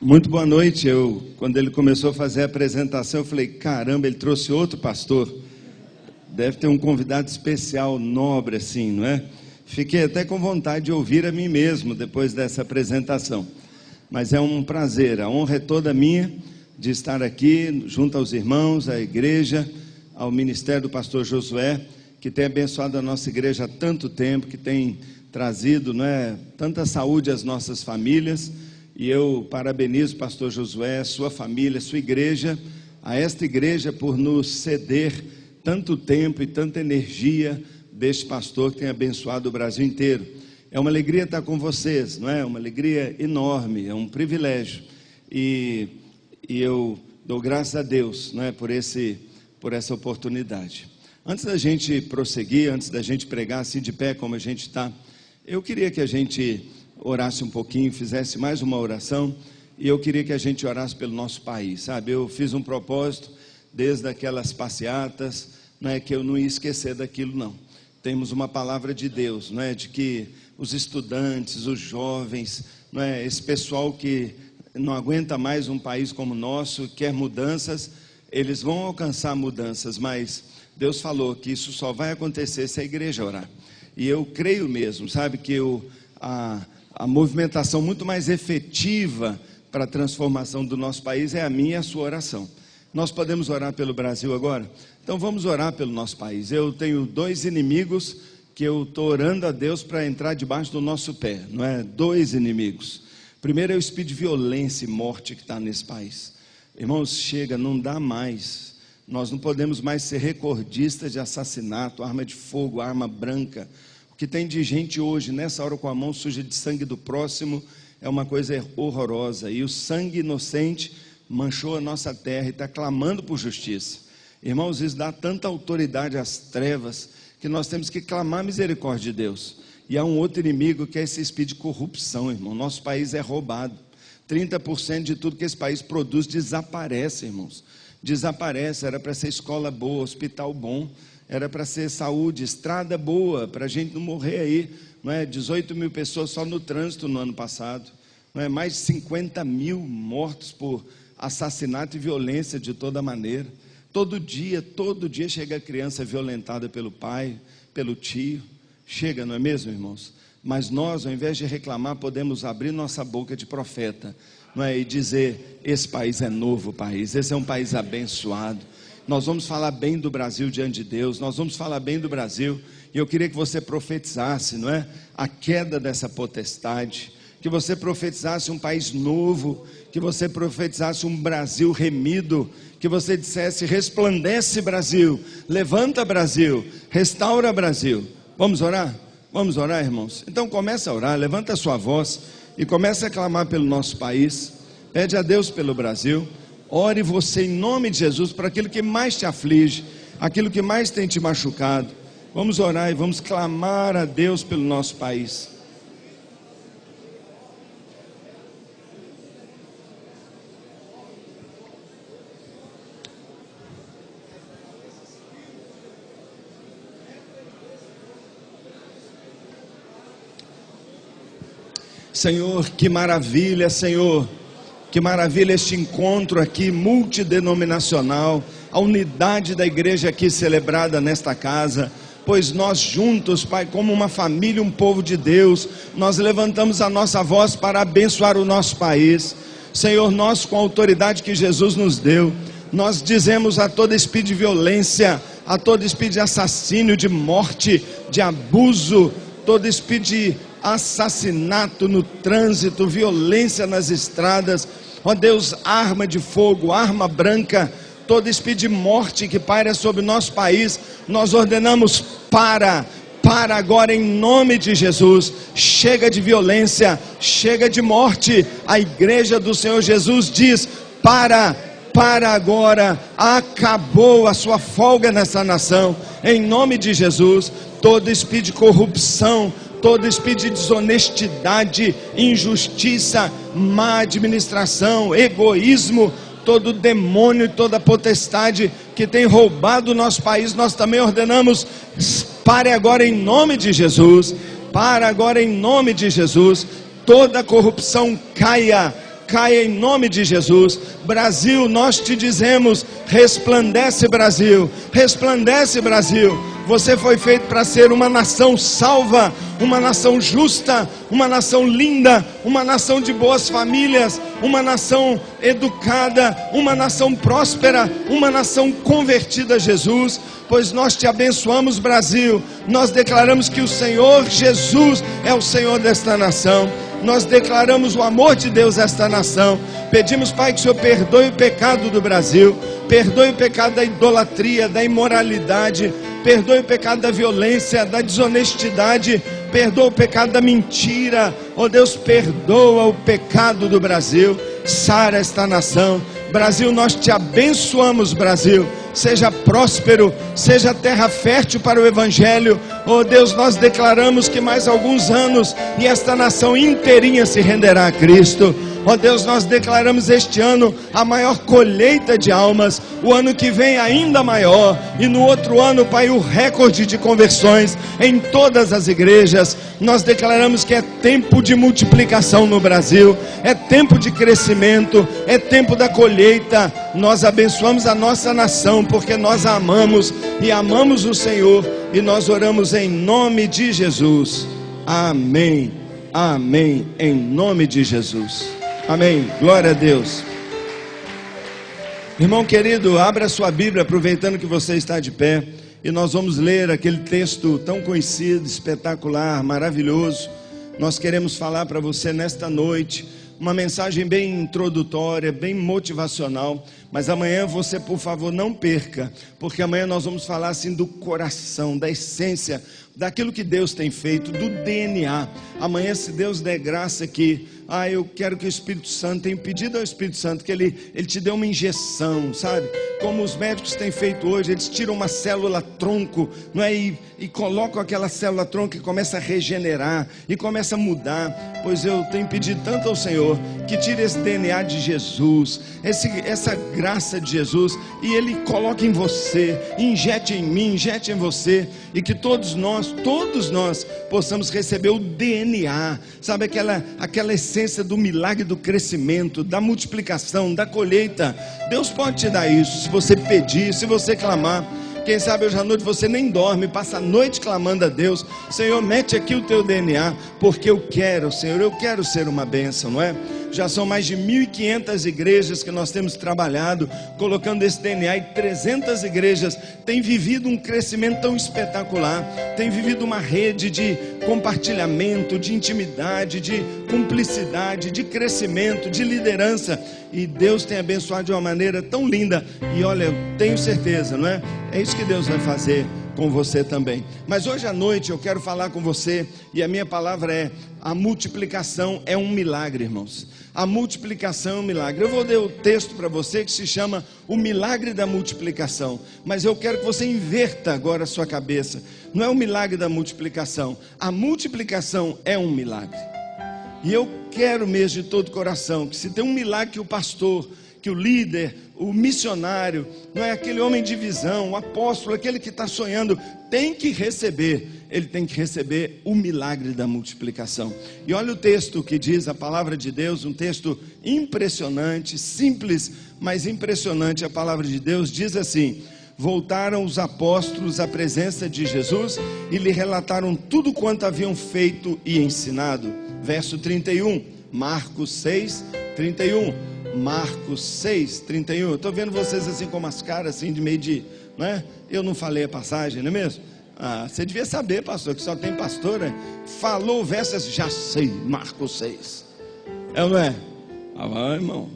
Muito boa noite. Quando ele começou a fazer a apresentação, eu falei, caramba, ele trouxe outro pastor. Deve ter um convidado especial, nobre assim, não é? Fiquei até com vontade de ouvir a mim mesmo depois dessa apresentação. Mas é um prazer, a honra é toda minha de estar aqui junto aos irmãos, à igreja, ao ministério do pastor Josué, que tem abençoado a nossa igreja há tanto tempo, que tem trazido, não é, tanta saúde às nossas famílias. E eu parabenizo o pastor Josué, sua família, sua igreja, a esta igreja por nos ceder tanto tempo e tanta energia deste pastor que tem abençoado o Brasil inteiro. É uma alegria estar com vocês, não é? Uma alegria enorme, é um privilégio. E eu dou graças a Deus, não é? por essa oportunidade. Antes da gente prosseguir, antes da gente pregar assim de pé como a gente está, eu queria que a gente orasse um pouquinho, fizesse mais uma oração, e eu queria que a gente orasse pelo nosso país, sabe? Eu fiz um propósito, desde aquelas passeatas, não é, que eu não ia esquecer daquilo não. Temos uma palavra de Deus, não é, de que os estudantes, os jovens, não é, esse pessoal que não aguenta mais um país como o nosso, quer mudanças, eles vão alcançar mudanças, mas Deus falou que isso só vai acontecer se a igreja orar. E eu creio mesmo, sabe, que a movimentação muito mais efetiva para a transformação do nosso país é a minha e a sua oração. Nós podemos orar pelo Brasil agora? Então vamos orar pelo nosso país. Eu tenho 2 inimigos que eu estou orando a Deus para entrar debaixo do nosso pé, não é? 2 inimigos. Primeiro é o espírito de violência e morte que está nesse país. Irmãos, chega, não dá mais. Nós não podemos mais ser recordistas de assassinato, arma de fogo, arma branca. O que tem de gente hoje, nessa hora, com a mão suja de sangue do próximo, é uma coisa horrorosa. E o sangue inocente manchou a nossa terra e está clamando por justiça. Irmãos, isso dá tanta autoridade às trevas, que nós temos que clamar a misericórdia de Deus. E há um outro inimigo que é esse espírito de corrupção, irmão. Nosso país é roubado. 30% de tudo que esse país produz desaparece, irmãos. Desaparece. Era para ser escola boa, hospital bom, era para ser saúde, estrada boa, para a gente não morrer aí, não é? 18 mil pessoas só no trânsito no ano passado, não é? Mais de 50 mil mortos por assassinato e violência de toda maneira. Todo dia chega a criança violentada pelo pai, pelo tio, chega, não é mesmo, irmãos? Mas nós, ao invés de reclamar, podemos abrir nossa boca de profeta, não é? E dizer, esse país é novo país, esse é um país abençoado. Nós vamos falar bem do Brasil diante de Deus, nós vamos falar bem do Brasil, e eu queria que você profetizasse, não é? A queda dessa potestade, que você profetizasse um país novo, que você profetizasse um Brasil remido, que você dissesse, resplandece Brasil, levanta Brasil, restaura Brasil. Vamos orar? Vamos orar, irmãos? Então começa a orar, levanta a sua voz e começa a clamar pelo nosso país, pede a Deus pelo Brasil. Ore você em nome de Jesus para aquilo que mais te aflige, aquilo que mais tem te machucado. Vamos orar e vamos clamar a Deus pelo nosso país. Senhor, que maravilha, Senhor. Que maravilha este encontro aqui multidenominacional, a unidade da igreja aqui celebrada nesta casa, pois nós juntos, Pai, como uma família, um povo de Deus, nós levantamos a nossa voz para abençoar o nosso país. Senhor, nós com a autoridade que Jesus nos deu, nós dizemos a todo espírito de violência, a todo espírito de assassínio, de morte, de abuso, todo espírito de assassinato no trânsito, violência nas estradas, ó Deus, arma de fogo, arma branca, todo espírito de morte que paira sobre o nosso país, nós ordenamos para agora em nome de Jesus. Chega de violência, chega de morte. A igreja do Senhor Jesus diz, para agora, acabou a sua folga nessa nação, em nome de Jesus. Todo espírito de corrupção, todo espírito de desonestidade, injustiça, má administração, egoísmo, todo demônio e toda potestade que tem roubado o nosso país, nós também ordenamos, pare agora em nome de Jesus, para agora em nome de Jesus, toda corrupção caia caia em nome de Jesus. Brasil, nós te dizemos, resplandece Brasil, resplandece Brasil. Você foi feito para ser uma nação salva, uma nação justa, uma nação linda, uma nação de boas famílias, uma nação educada, uma nação próspera, uma nação convertida a Jesus. Pois nós te abençoamos, Brasil. Nós declaramos que o Senhor Jesus é o Senhor desta nação. Nós declaramos o amor de Deus a esta nação. Pedimos, Pai, que o Senhor perdoe o pecado do Brasil, perdoe o pecado da idolatria, da imoralidade, perdoe o pecado da violência, da desonestidade, perdoa o pecado da mentira. Oh Deus, perdoa o pecado do Brasil, sara esta nação. Brasil, nós te abençoamos, Brasil. Seja próspero, seja terra fértil para o Evangelho. Oh Deus, nós declaramos que mais alguns anos e esta nação inteirinha se renderá a Cristo. Ó Deus, nós declaramos este ano a maior colheita de almas, o ano que vem ainda maior, e no outro ano, Pai, o recorde de conversões em todas as igrejas. Nós declaramos que é tempo de multiplicação no Brasil, é tempo de crescimento, é tempo da colheita. Nós abençoamos a nossa nação, porque nós a amamos e amamos o Senhor, e nós oramos em nome de Jesus. Amém, amém, em nome de Jesus. Amém, glória a Deus. Irmão querido, abra sua Bíblia, aproveitando que você está de pé, e nós vamos ler aquele texto tão conhecido, espetacular, maravilhoso. Nós queremos falar para você nesta noite uma mensagem bem introdutória, bem motivacional, mas amanhã você, por favor, não perca, porque amanhã nós vamos falar assim do coração, da essência, daquilo que Deus tem feito, do DNA. Amanhã, se Deus der graça aqui, eu quero que o Espírito Santo, tenho pedido ao Espírito Santo que ele te dê uma injeção, sabe? Como os médicos têm feito hoje, eles tiram uma célula tronco, não é? E colocam aquela célula tronco e começa a regenerar, e começa a mudar. Pois eu tenho pedido tanto ao Senhor, que tire esse DNA de Jesus, essa graça de Jesus, e Ele coloque em você, injete em mim, injete em você, e que todos nós possamos receber o DNA, sabe, aquela essência do milagre do crescimento, da multiplicação, da colheita. Deus pode te dar isso, se você pedir, se você clamar. Quem sabe hoje à noite você nem dorme, passa a noite clamando a Deus: Senhor, mete aqui o teu DNA, porque eu quero, Senhor, eu quero ser uma bênção, não é? Já são mais de 1.500 igrejas que nós temos trabalhado, colocando esse DNA, e 300 igrejas têm vivido um crescimento tão espetacular, têm vivido uma rede de compartilhamento, de intimidade, de cumplicidade, de crescimento, de liderança, e Deus tem abençoado de uma maneira tão linda, e olha, eu tenho certeza, não é? É isso que Deus vai fazer com você também. Mas hoje à noite eu quero falar com você, e a minha palavra é: a multiplicação é um milagre, irmãos. A multiplicação é um milagre. Eu vou ler o texto para você que se chama O Milagre da Multiplicação, mas eu quero que você inverta agora a sua cabeça. Não é o milagre da multiplicação, a multiplicação é um milagre. E eu quero mesmo de todo o coração que, se tem um milagre que o pastor, que o líder, o missionário, não é, aquele homem de visão, o apóstolo, aquele que está sonhando, tem que receber, ele tem que receber o milagre da multiplicação. E olha o texto que diz a palavra de Deus, um texto impressionante, simples, mas impressionante. A palavra de Deus diz assim: voltaram os apóstolos à presença de Jesus e lhe relataram tudo quanto haviam feito e ensinado. Verso 31, Marcos 6, 31. Marcos 6, 31. Eu estou vendo vocês assim com umas caras assim de meio de, não é? Eu não falei a passagem, não é mesmo? Você devia saber, pastor, que só tem pastor, né? Falou o verso assim: já sei, Marcos 6. É ou não é? Irmão,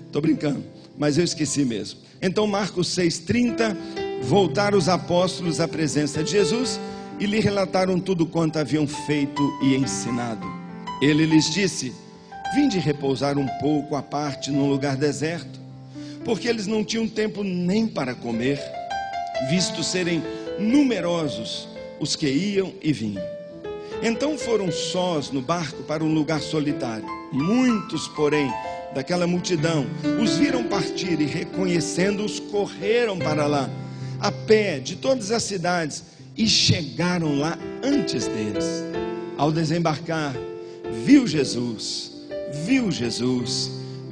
estou brincando, mas eu esqueci mesmo. Então Marcos 6, 30. Voltaram os apóstolos à presença de Jesus e lhe relataram tudo quanto haviam feito e ensinado. Ele lhes disse: vinde repousar um pouco à parte num lugar deserto, porque eles não tinham tempo nem para comer, visto serem numerosos os que iam e vinham. Então foram sós no barco para um lugar solitário. Muitos, porém, daquela multidão os viram partir e, reconhecendo-os, correram para lá, a pé, de todas as cidades, e chegaram lá antes deles. Ao desembarcar, viu Jesus,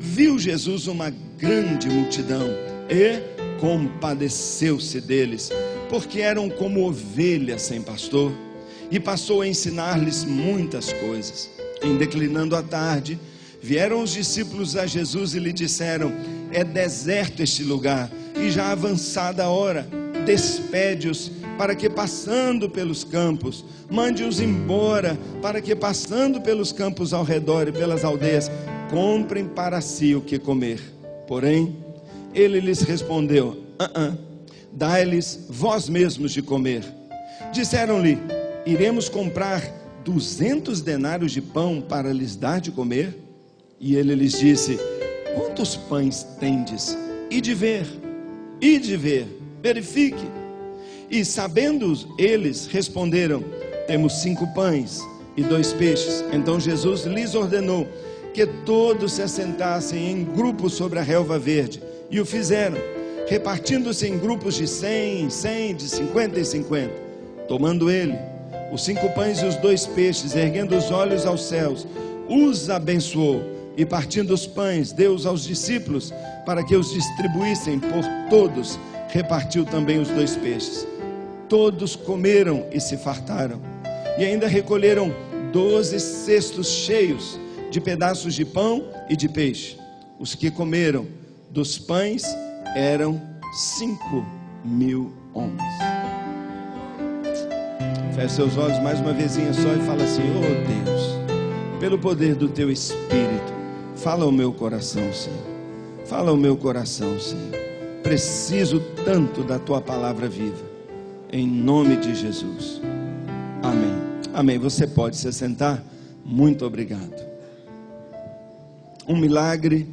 viu Jesus uma grande multidão e compadeceu-se deles, porque eram como ovelhas sem pastor, e passou a ensinar-lhes muitas coisas. Em declinando a tarde, vieram os discípulos a Jesus e lhe disseram: é deserto este lugar, e já avançada a hora, despede-os, para que passando pelos campos, mande-os embora, para que passando pelos campos ao redor e pelas aldeias, comprem para si o que comer. Porém, ele lhes respondeu: dai-lhes vós mesmos de comer. Disseram-lhe: iremos comprar 200 denários de pão para lhes dar de comer? E ele lhes disse: quantos pães tendes? Ide ver, verifique. E sabendo eles, responderam: temos 5 pães e 2 peixes. Então Jesus lhes ordenou que todos se assentassem em grupos sobre a relva verde, e o fizeram, repartindo-se em grupos de 100 em 100, de 50 em 50. Tomando ele os 5 pães e os 2 peixes, erguendo os olhos aos céus, os abençoou, e partindo os pães, deu-os aos discípulos, para que os distribuíssem por todos. Repartiu também os 2 peixes. Todos comeram e se fartaram, e ainda recolheram 12 cestos cheios de pedaços de pão e de peixe. Os que comeram dos pães eram 5.000 homens. Feche seus olhos mais uma vezinha só e fala assim: oh Deus, pelo poder do teu Espírito, fala ao meu coração, Senhor. Fala ao meu coração, Senhor. Preciso tanto da tua palavra viva, em nome de Jesus. Amém. Amém. Você pode se sentar. Muito obrigado. Um milagre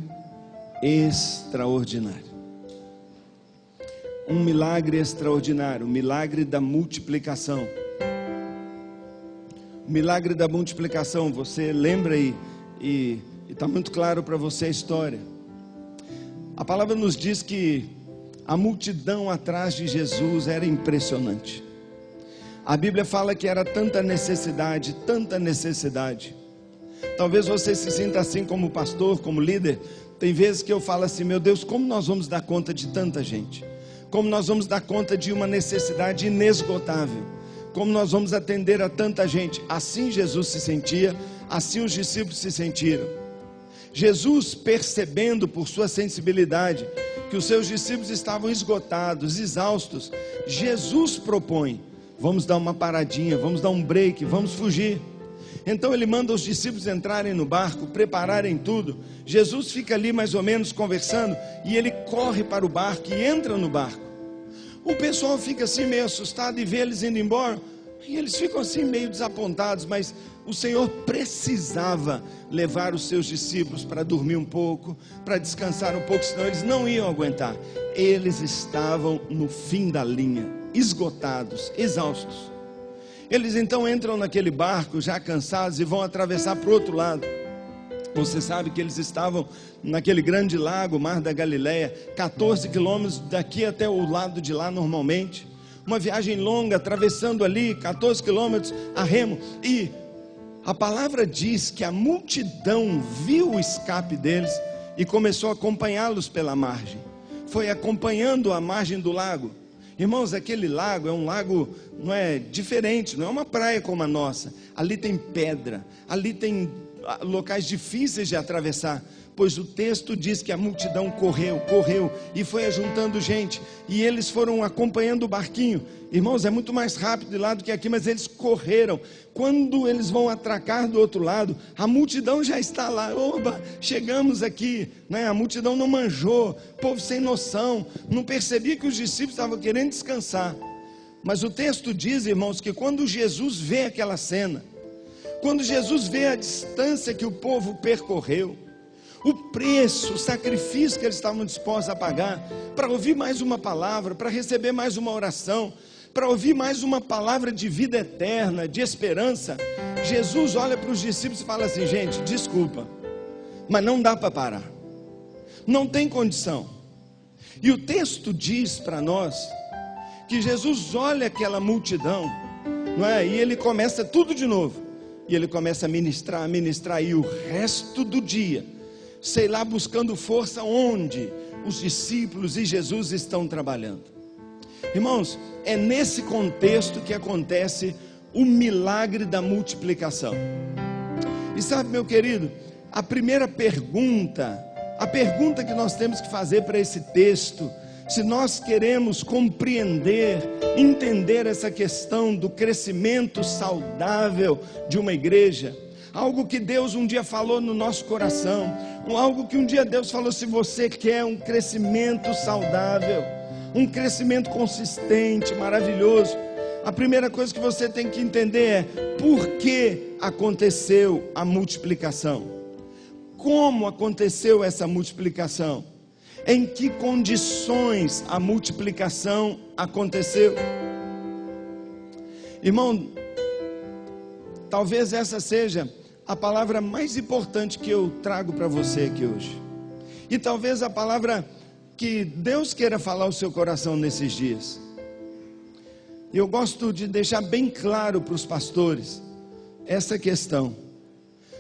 extraordinário. Um milagre extraordinário. O milagre da multiplicação. O milagre da multiplicação. Você lembra aí, e está muito claro para você a história. A palavra nos diz que a multidão atrás de Jesus era impressionante. A Bíblia fala que era tanta necessidade, tanta necessidade. Talvez você se sinta assim como pastor, como líder. Tem vezes que eu falo assim: meu Deus, como nós vamos dar conta de tanta gente? Como nós vamos dar conta de uma necessidade inesgotável? Como nós vamos atender a tanta gente? Assim Jesus se sentia, assim os discípulos se sentiram. Jesus, percebendo por sua sensibilidade que os seus discípulos estavam esgotados, exaustos, Jesus propõe: vamos dar uma paradinha, vamos dar um break, vamos fugir. Então ele manda os discípulos entrarem no barco, prepararem tudo. Jesus fica ali mais ou menos conversando, e ele corre para o barco e entra no barco. O pessoal fica assim meio assustado e vê eles indo embora, e eles ficam assim meio desapontados, mas o Senhor precisava levar os seus discípulos para dormir um pouco, para descansar um pouco, senão eles não iam aguentar. Eles estavam no fim da linha, esgotados, exaustos. Eles então entram naquele barco já cansados e vão atravessar para o outro lado. Você sabe que eles estavam naquele grande lago, Mar da Galileia, 14 quilômetros daqui até o lado de lá normalmente. Uma viagem longa, atravessando ali 14 quilômetros a remo. E a palavra diz que a multidão viu o escape deles e começou a acompanhá-los pela margem. Foi acompanhando a margem do lago. Irmãos, aquele lago é um lago, não é diferente, não é uma praia como a nossa. Ali tem pedra, ali tem locais difíceis de atravessar, pois o texto diz que a multidão correu e foi ajuntando gente, e eles foram acompanhando o barquinho. Irmãos, é muito mais rápido de lá do que aqui, mas eles correram. Quando eles vão atracar do outro lado, a multidão já está lá. Oba, chegamos aqui, né? A multidão não manjou, povo sem noção, não percebia que os discípulos estavam querendo descansar. Mas o texto diz, irmãos, que quando Jesus vê aquela cena, quando Jesus vê a distância que o povo percorreu, o preço, o sacrifício que eles estavam dispostos a pagar, para ouvir mais uma palavra, para receber mais uma oração, para ouvir mais uma palavra de vida eterna, de esperança, Jesus olha para os discípulos e fala assim: gente, desculpa, mas não dá para parar, não tem condição. E o texto diz para nós, que Jesus olha aquela multidão, não é? E ele começa tudo de novo, e ele começa a ministrar, e o resto do dia, sei lá, buscando força onde os discípulos e Jesus estão trabalhando. Irmãos, é nesse contexto que acontece o milagre da multiplicação. E sabe, meu querido, a primeira pergunta, a pergunta que nós temos que fazer para esse texto, se nós queremos compreender, entender essa questão do crescimento saudável de uma igreja, algo que Deus um dia falou no nosso coração, algo que um dia Deus falou: se você quer um crescimento saudável, um crescimento consistente, maravilhoso, a primeira coisa que você tem que entender é por que aconteceu a multiplicação, como aconteceu essa multiplicação, em que condições a multiplicação aconteceu. Irmão, talvez essa seja a palavra mais importante que eu trago para você aqui hoje, e talvez a palavra que Deus queira falar ao seu coração nesses dias. Eu gosto de deixar bem claro para os pastores essa questão.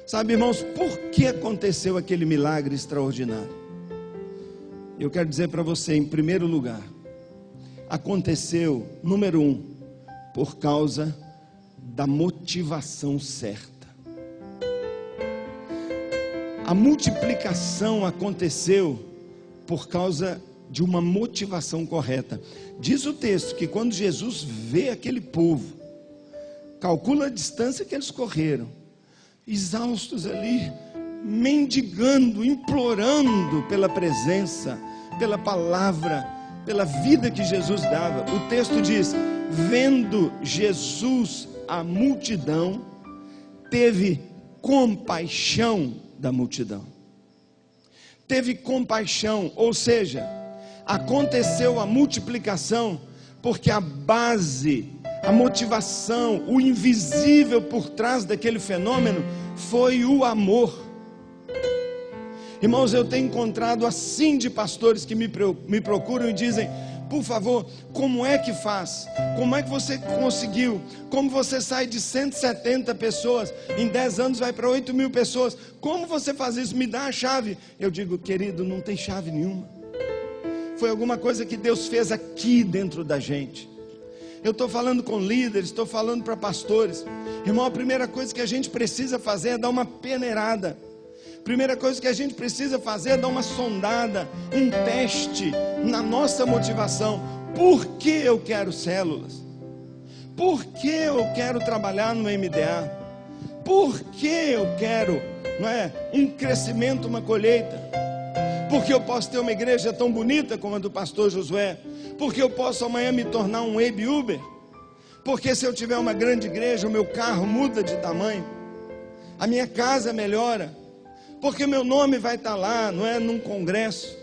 Sabe, irmãos, por que aconteceu aquele milagre extraordinário? Eu quero dizer para você, em primeiro lugar, aconteceu, número 1, por causa da motivação certa. A multiplicação aconteceu por causa de uma motivação correta. Diz o texto que quando Jesus vê aquele povo, calcula a distância que eles correram, exaustos ali, mendigando, implorando pela presença, pela palavra, pela vida que Jesus dava. O texto diz: vendo Jesus a multidão, teve compaixão da multidão. Teve compaixão, ou seja, aconteceu a multiplicação porque a base, a motivação, o invisível por trás daquele fenômeno foi o amor. Irmãos, eu tenho encontrado assim de pastores que me procuram e dizem: por favor, como é que faz? Como é que você conseguiu? Como você sai de 170 pessoas, em 10 anos vai para 8.000 pessoas? Como você faz isso? Me dá a chave. Eu digo: querido, não tem chave nenhuma. Foi alguma coisa que Deus fez aqui dentro da gente. Eu estou falando com líderes, estou falando para pastores. Irmão, a primeira coisa que a gente precisa fazer é dar uma peneirada. Primeira coisa que a gente precisa fazer é dar uma sondada, um teste na nossa motivação. Por que eu quero células? Por que eu quero trabalhar no MDA? Por que eu quero, um crescimento, uma colheita? Porque eu posso ter uma igreja tão bonita como a do pastor Josué? Porque eu posso amanhã me tornar um Web Uber? Porque se eu tiver uma grande igreja, o meu carro muda de tamanho, a minha casa melhora, porque meu nome vai estar lá, num congresso.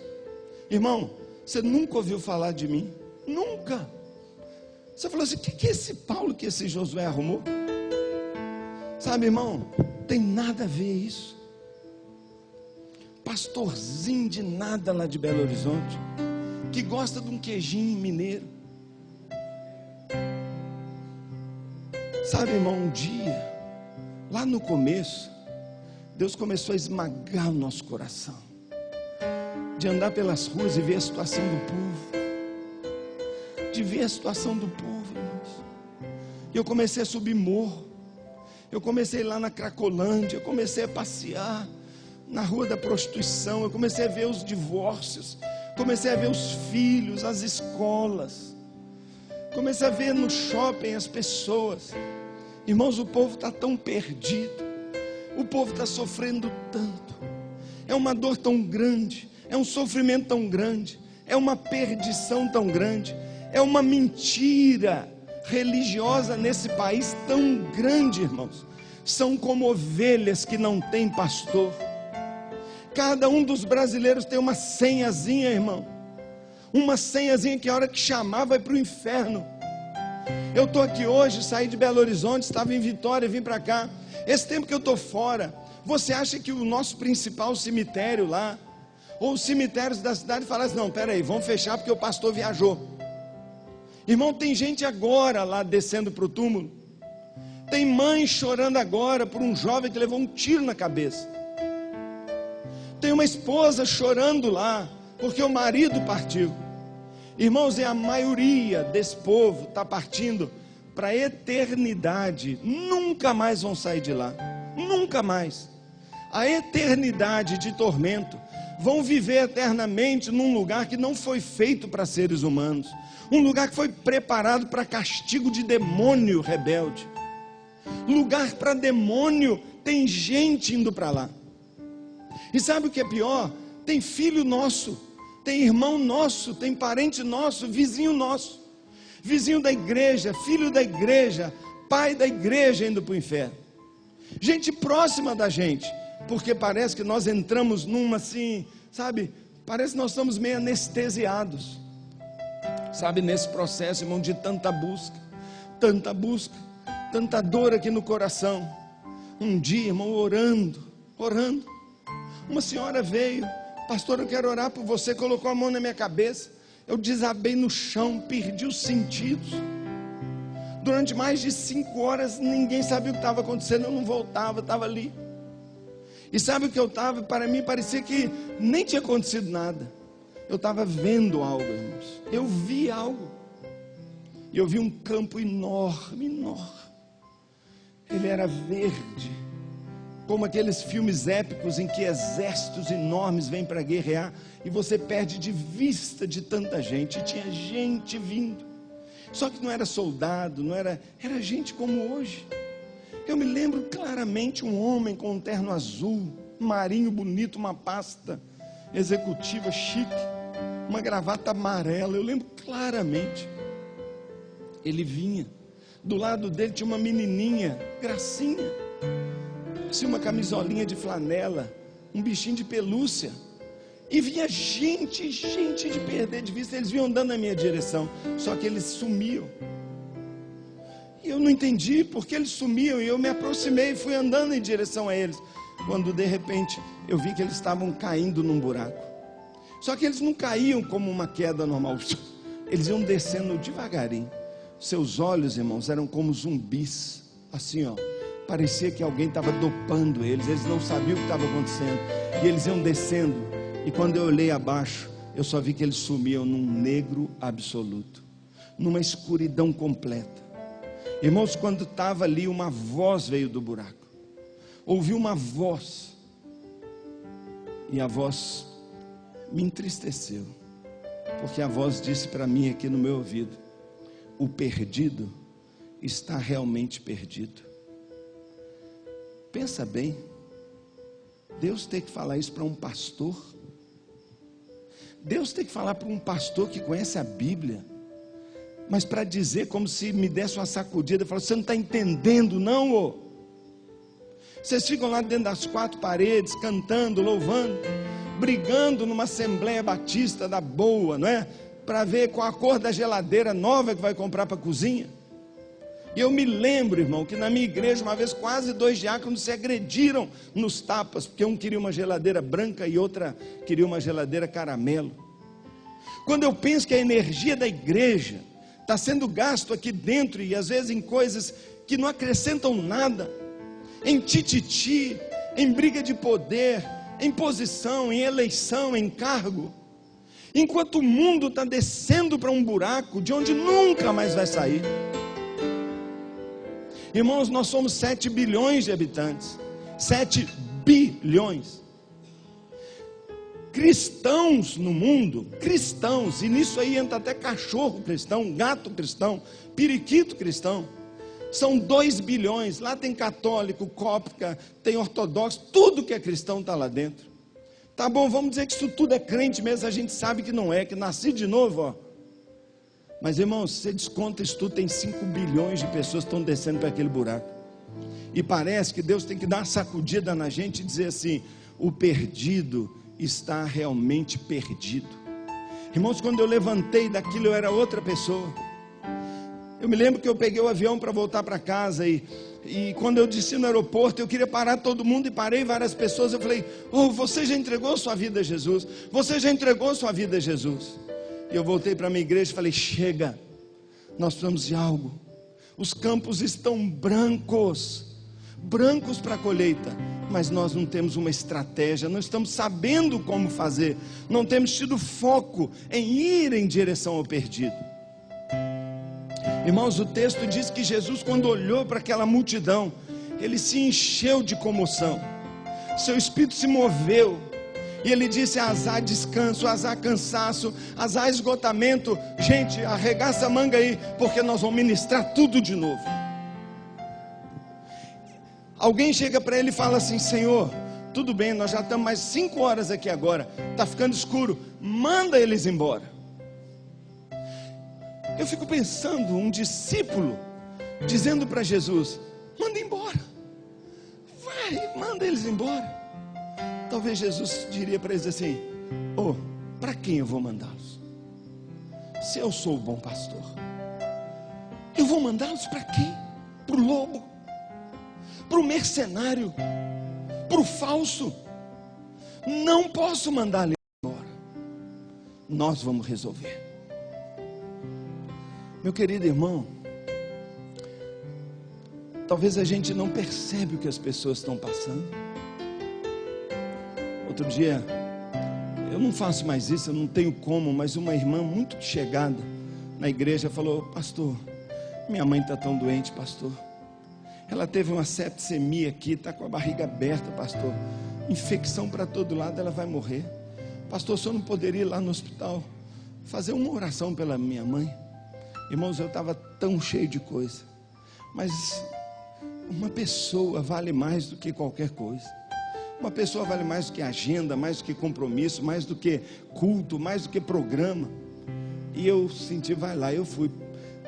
Irmão, você nunca ouviu falar de mim? Nunca. Você falou assim: o que é esse Paulo que esse Josué arrumou? Sabe, irmão, tem nada a ver isso. Pastorzinho de nada lá de Belo Horizonte, que gosta de um queijinho mineiro. Sabe, irmão, um dia, lá no começo, Deus começou a esmagar o nosso coração, de andar pelas ruas e ver a situação do povo, de ver a situação do povo, irmãos. E eu comecei a subir morro, eu comecei lá na Cracolândia, eu comecei a passear na rua da prostituição, eu comecei a ver os divórcios, comecei a ver os filhos, as escolas, comecei a ver no shopping as pessoas. Irmãos, o povo está tão perdido, o povo está sofrendo tanto, é uma dor tão grande, é um sofrimento tão grande, é uma perdição tão grande, é uma mentira religiosa nesse país tão grande, irmãos. São como ovelhas que não têm pastor. Cada um dos brasileiros tem uma senhazinha, irmão, uma senhazinha que a hora que chamar vai para o inferno. Eu estou aqui hoje, saí de Belo Horizonte, estava em Vitória, vim para cá. Esse tempo que eu estou fora, você acha que o nosso principal cemitério lá, ou os cemitérios da cidade, falam assim: não, peraí, vamos fechar porque o pastor viajou. Irmão, tem gente agora lá descendo para o túmulo, tem mãe chorando agora por um jovem que levou um tiro na cabeça, Tem uma esposa chorando lá, porque o marido partiu. Irmãos, e a maioria desse povo está partindo para a eternidade. Nunca mais vão sair de lá. Nunca mais. A eternidade de tormento. Vão viver eternamente num lugar que não foi feito para seres humanos. Um lugar que foi preparado para castigo de demônio rebelde. Lugar para demônio. Tem gente indo para lá. E sabe o que é pior? Tem filho nosso, tem irmão nosso, tem parente nosso, vizinho nosso, vizinho da igreja, filho da igreja, pai da igreja indo para o inferno. Gente próxima da gente, porque parece que nós entramos numa assim, sabe? Parece que nós estamos meio anestesiados, sabe? Nesse processo, irmão, de tanta busca, tanta dor aqui no coração. Um dia, irmão, orando, uma senhora veio: pastor, eu quero orar por você. Colocou a mão na minha cabeça. Eu desabei no chão, perdi os sentidos. Durante mais de 5 horas, ninguém sabia o que estava acontecendo. Eu não voltava, estava ali. E sabe o que eu estava? Para mim parecia que nem tinha acontecido nada. Eu estava vendo algo, irmãos. Eu vi algo. E eu vi um campo enorme. Ele era verde, como aqueles filmes épicos em que exércitos enormes vêm para guerrear e você perde de vista de tanta gente. E tinha gente vindo, só que não era soldado, era gente como hoje. Eu me lembro claramente um homem com um terno azul, marinho bonito, uma pasta executiva chique, uma gravata amarela. Eu lembro claramente. Ele vinha, do lado dele tinha uma menininha, gracinha, assim, uma camisolinha de flanela, um bichinho de pelúcia. E vinha gente de perder de vista. Eles vinham andando na minha direção, só que eles sumiam. E eu não entendi porque eles sumiam. E eu me aproximei e fui andando em direção a eles, quando de repente eu vi que eles estavam caindo num buraco. Só que eles não caíam como uma queda normal, eles iam descendo devagarinho. Seus olhos, irmãos, eram como zumbis, assim, ó. Parecia que alguém estava dopando eles não sabiam o que estava acontecendo. E eles iam descendo. E quando eu olhei abaixo, eu só vi que eles sumiam num negro absoluto, numa escuridão completa. Irmãos, quando estava ali, uma voz veio do buraco. Ouvi uma voz, e a voz me entristeceu, porque a voz disse para mim aqui no meu ouvido: o perdido está realmente perdido. Pensa bem, Deus tem que falar isso para um pastor? Deus tem que falar para um pastor que conhece a Bíblia, mas para dizer como se me desse uma sacudida, falar: você não está entendendo não, ô? Vocês ficam lá dentro das 4 paredes, cantando, louvando, brigando numa Assembleia Batista da boa, não é? Para ver qual a cor da geladeira nova que vai comprar para a cozinha. E eu me lembro, irmão, que na minha igreja uma vez quase 2 diáconos se agrediram nos tapas, porque um queria uma geladeira branca e outra queria uma geladeira caramelo. Quando eu penso que a energia da igreja está sendo gasto aqui dentro, e às vezes em coisas que não acrescentam nada, em tititi, em briga de poder, em posição, em eleição, em cargo, enquanto o mundo está descendo para um buraco de onde nunca mais vai sair. Irmãos, nós somos 7 bilhões de habitantes, 7 bilhões cristãos no mundo, cristãos, e nisso aí entra até cachorro cristão, gato cristão, periquito cristão. São 2 bilhões, lá tem católico, cóptica, tem ortodoxo, tudo que é cristão está lá dentro. Tá bom, vamos dizer que isso tudo é crente mesmo, a gente sabe que não é, que nasci de novo, ó. Mas irmãos, você desconta isso tudo, tem 5 bilhões de pessoas que estão descendo para aquele buraco. E parece que Deus tem que dar uma sacudida na gente e dizer assim: o perdido está realmente perdido. Irmãos, quando eu levantei daquilo, eu era outra pessoa. Eu me lembro que eu peguei o avião para voltar para casa, e quando eu desci no aeroporto, eu queria parar todo mundo, e parei várias pessoas. Eu falei: oh, você já entregou sua vida a Jesus? Você já entregou sua vida a Jesus? E eu voltei para a minha igreja e falei: chega, nós precisamos de algo. Os campos estão brancos, brancos para a colheita, mas nós não temos uma estratégia, não estamos sabendo como fazer, não temos tido foco em ir em direção ao perdido. Irmãos, o texto diz que Jesus, quando olhou para aquela multidão, ele se encheu de comoção, seu espírito se moveu, e ele disse: azar descanso, azar cansaço, azar esgotamento. Gente, arregaça a manga aí, porque nós vamos ministrar tudo de novo. Alguém chega para ele e fala assim: Senhor, tudo bem, nós já estamos mais 5 horas aqui agora, está ficando escuro, manda eles embora. Eu fico pensando, um discípulo dizendo para Jesus: manda embora, vai, manda eles embora. Talvez Jesus diria para eles assim: para quem eu vou mandá-los? Se eu sou o bom pastor, eu vou mandá-los para quem? Para o lobo? Para o mercenário? Para o falso? Não posso mandar eles embora. Nós vamos resolver. Meu querido irmão, talvez a gente não percebe o que as pessoas estão passando. Outro dia, eu não faço mais isso, eu não tenho como, mas uma irmã muito chegada na igreja falou: pastor, minha mãe está tão doente, pastor. Ela teve uma septicemia aqui, está com a barriga aberta, pastor. Infecção para todo lado, ela vai morrer. Pastor, o senhor não poderia ir lá no hospital fazer uma oração pela minha mãe? Irmãos, eu estava tão cheio de coisa, mas uma pessoa vale mais do que qualquer coisa. Uma pessoa vale mais do que agenda, mais do que compromisso, mais do que culto, mais do que programa. E eu senti, vai lá, eu fui.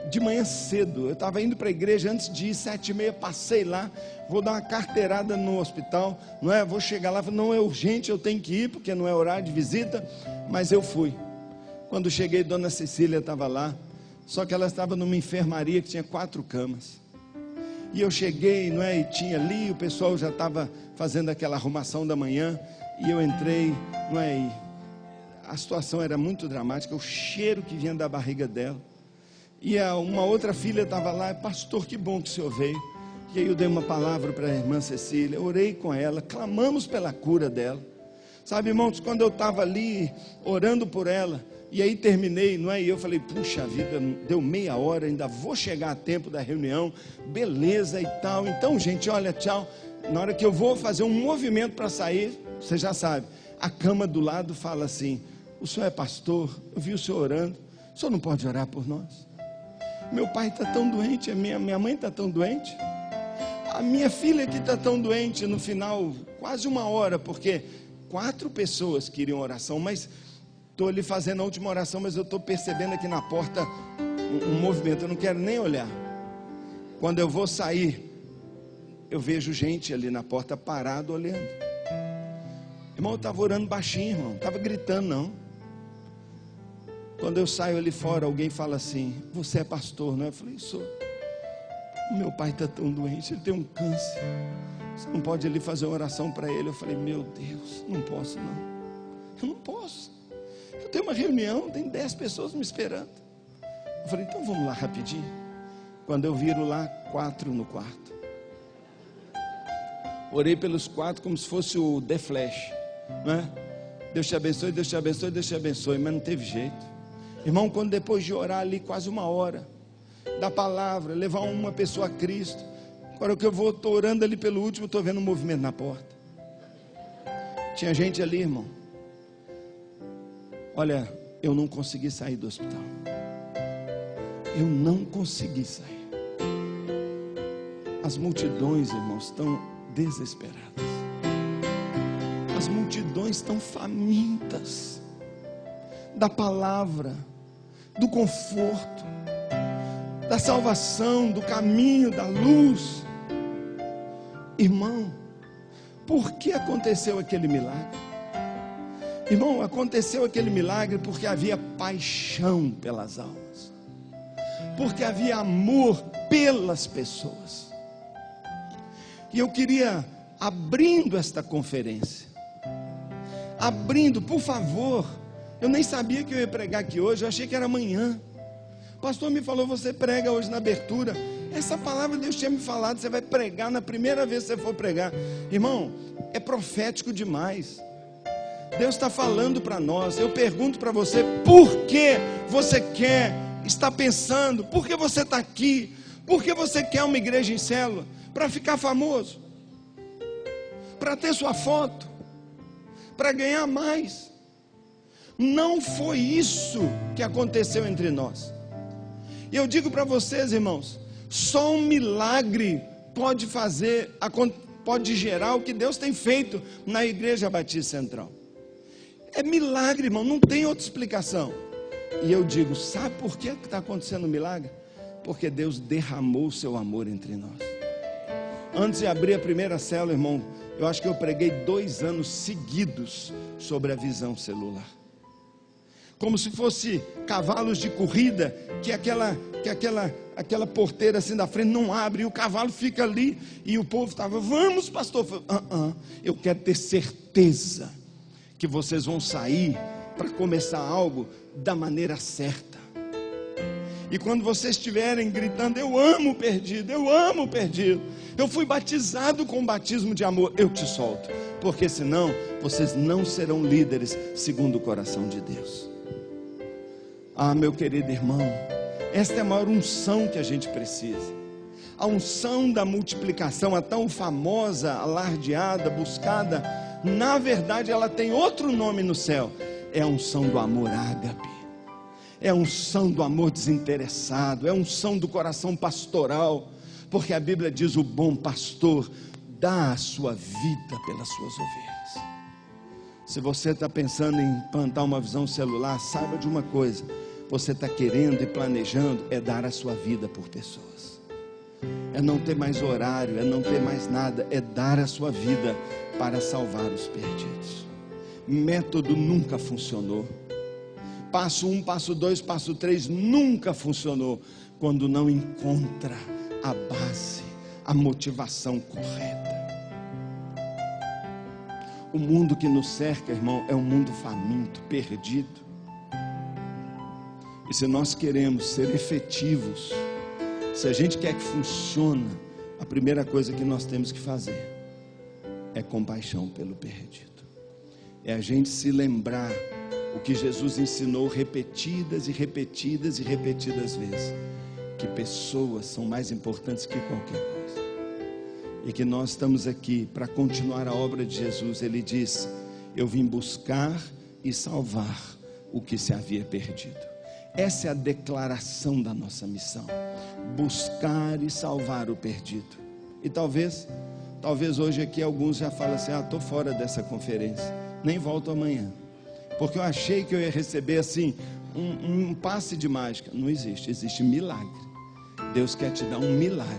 De manhã cedo, eu estava indo para a igreja antes de ir, 7h30, passei lá, vou dar uma carteirada no hospital, não é? Vou chegar lá, não é urgente, eu tenho que ir, porque não é horário de visita, mas eu fui. Quando cheguei, dona Cecília estava lá, só que ela estava numa enfermaria que tinha 4 camas. E eu cheguei, não é? E tinha ali, o pessoal já estava fazendo aquela arrumação da manhã, e eu entrei, não é? E a situação era muito dramática, o cheiro que vinha da barriga dela. E uma outra filha estava lá: pastor, que bom que o senhor veio. E aí eu dei uma palavra para a irmã Cecília, orei com ela, clamamos pela cura dela. Sabe, irmãos, quando eu estava ali orando por ela, e aí terminei, não é? E eu falei: puxa vida, deu meia hora, ainda vou chegar a tempo da reunião, beleza e tal. Então, gente, olha, tchau. Na hora que eu vou fazer um movimento para sair, você já sabe, a cama do lado fala assim: o senhor é pastor, eu vi o senhor orando, o senhor não pode orar por nós? Meu pai está tão doente, a minha mãe está tão doente, a minha filha que está tão doente. No final, quase 1 hora, porque 4 pessoas queriam oração, mas estou ali fazendo a última oração, mas eu estou percebendo aqui na porta um movimento, eu não quero nem olhar. Quando eu vou sair, eu vejo gente ali na porta parado olhando. Irmão, eu estava orando baixinho, irmão, não estava gritando não. Quando eu saio ali fora, alguém fala assim: você é pastor, não é? Eu falei: sou. Meu pai está tão doente, ele tem um câncer, você não pode ali fazer uma oração para ele? Eu falei: meu Deus, não posso não, eu não posso, eu tenho uma reunião, tem 10 pessoas me esperando. Eu falei: então vamos lá rapidinho. Quando eu viro lá, 4 no quarto. Orei pelos 4 como se fosse o The Flash, não é? Deus te abençoe, Deus te abençoe, Deus te abençoe, mas não teve jeito. Irmão, quando depois de orar ali quase 1 hora, da palavra, levar uma pessoa a Cristo, agora que eu vou, estou orando ali pelo último, estou vendo um movimento na porta. Tinha gente ali, irmão. Olha, eu não consegui sair do hospital. Eu não consegui sair. As multidões, irmãos, estão desesperadas. As multidões estão famintas da palavra, do conforto, da salvação, do caminho, da luz. Irmão, por que aconteceu aquele milagre? Irmão, aconteceu aquele milagre porque havia paixão pelas almas, porque havia amor pelas pessoas. E eu queria, abrindo esta conferência, por favor, eu nem sabia que eu ia pregar aqui hoje, eu achei que era amanhã. O pastor me falou: você prega hoje na abertura. Essa palavra Deus tinha me falado, você vai pregar na primeira vez que você for pregar. Irmão, é profético demais. Deus está falando para nós. Eu pergunto para você, por que você quer estar pensando? Por que você está aqui? Por que você quer uma igreja em célula? Para ficar famoso? Para ter sua foto? Para ganhar mais? Não foi isso que aconteceu entre nós. E eu digo para vocês, irmãos, só um milagre pode gerar o que Deus tem feito na Igreja Batista Central. É milagre, irmão, não tem outra explicação. E eu digo, sabe por que está acontecendo o milagre? Porque Deus derramou o seu amor entre nós. Antes de abrir a primeira célula, irmão, eu acho que eu preguei 2 anos seguidos sobre a visão celular. Como se fosse cavalos de corrida, que aquela porteira assim da frente não abre, e o cavalo fica ali, e o povo estava, vamos pastor, eu quero ter certeza que vocês vão sair para começar algo da maneira certa. E quando vocês estiverem gritando, eu amo o perdido, eu fui batizado com o batismo de amor, eu te solto, porque senão vocês não serão líderes segundo o coração de Deus. Ah, meu querido irmão, esta é a maior unção que a gente precisa. A unção da multiplicação, a tão famosa, alardeada, buscada, na verdade ela tem outro nome no céu. É a unção do amor ágape, é a unção do amor desinteressado, é a unção do coração pastoral, porque a Bíblia diz: o bom pastor dá a sua vida pelas suas ovelhas. Se você está pensando em implantar uma visão celular, saiba de uma coisa: você está querendo e planejando é dar a sua vida por pessoas, é não ter mais horário, é não ter mais nada, é dar a sua vida para salvar os perdidos. Método nunca funcionou. Passo 1, passo 2, passo 3 nunca funcionou quando não encontra a base, a motivação correta. O mundo que nos cerca, irmão, é um mundo faminto, perdido. E se nós queremos ser efetivos, se a gente quer que funcione, a primeira coisa que nós temos que fazer é compaixão pelo perdido. É a gente se lembrar o que Jesus ensinou repetidas e repetidas e repetidas vezes, que pessoas são mais importantes que qualquer coisa, e que nós estamos aqui para continuar a obra de Jesus. Ele diz: eu vim buscar e salvar o que se havia perdido. Essa é a declaração da nossa missão: buscar e salvar o perdido. E talvez hoje aqui alguns já falam assim: estou fora dessa conferência, nem volto amanhã, porque eu achei que eu ia receber assim um passe de mágica. Não existe, existe milagre. Deus quer te dar um milagre,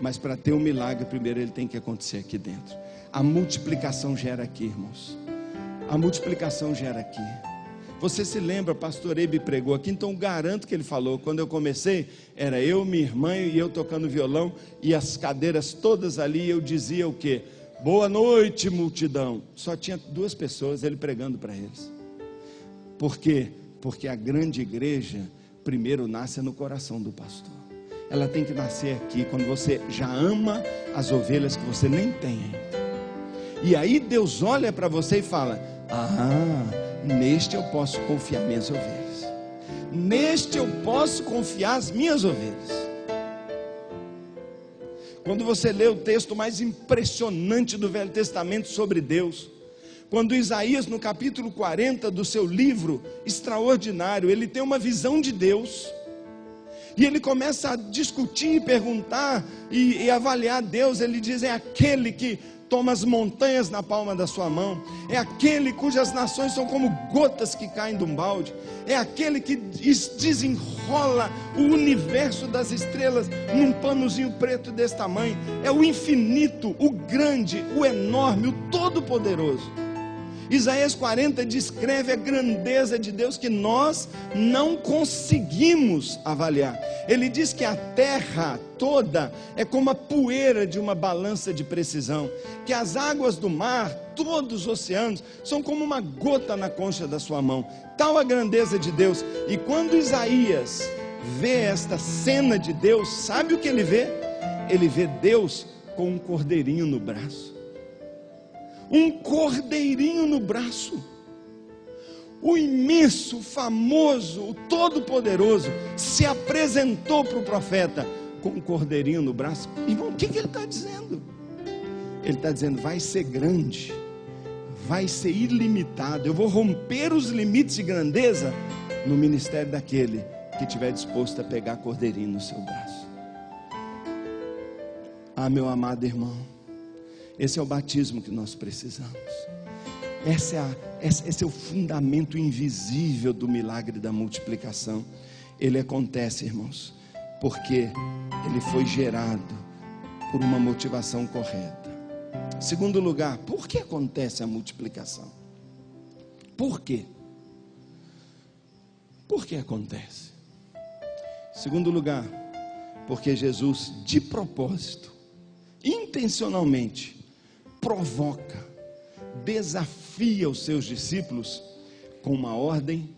mas para ter um milagre, primeiro ele tem que acontecer aqui dentro. A multiplicação gera aqui, irmãos. A multiplicação gera aqui. Você se lembra, pastor Eibe pregou aqui, então garanto que ele falou. Quando eu comecei, era eu, minha irmã e eu tocando violão, e as cadeiras todas ali, eu dizia o quê? Boa noite, multidão. Só tinha 2 pessoas, ele pregando para eles. Por quê? Porque a grande igreja primeiro nasce no coração do pastor. Ela tem que nascer aqui, quando você já ama as ovelhas que você nem tem ainda. E aí Deus olha para você e fala: neste eu posso confiar minhas ovelhas, neste eu posso confiar as minhas ovelhas. Quando você lê o texto mais impressionante do Velho Testamento sobre Deus, quando Isaías, no capítulo 40 do seu livro extraordinário, ele tem uma visão de Deus, e ele começa a discutir e perguntar e avaliar Deus. Ele diz: é aquele que toma as montanhas na palma da sua mão, é aquele cujas nações são como gotas que caem de um balde, é aquele que desenrola o universo das estrelas num panozinho preto desse tamanho, é o infinito, o grande, o enorme, o todo-poderoso. Isaías 40 descreve a grandeza de Deus que nós não conseguimos avaliar. Ele diz que a terra toda é como a poeira de uma balança de precisão, que as águas do mar, todos os oceanos, são como uma gota na concha da sua mão. Tal a grandeza de Deus. E quando Isaías vê esta cena de Deus, sabe o que ele vê? Ele vê Deus com um cordeirinho no braço. Um cordeirinho no braço. O imenso, o famoso, o todo-poderoso se apresentou para o profeta com um cordeirinho no braço. Irmão, o que ele está dizendo? Ele está dizendo: vai ser grande, vai ser ilimitado. Eu vou romper os limites de grandeza no ministério daquele que estiver disposto a pegar cordeirinho no seu braço. Ah, meu amado irmão, esse é o batismo que nós precisamos. Esse é o fundamento invisível do milagre da multiplicação. Ele acontece, irmãos, porque ele foi gerado por uma motivação correta. Segundo lugar, por que acontece a multiplicação? Por quê? Por que acontece? Segundo lugar, porque Jesus, de propósito, intencionalmente, provoca, desafia os seus discípulos com uma ordem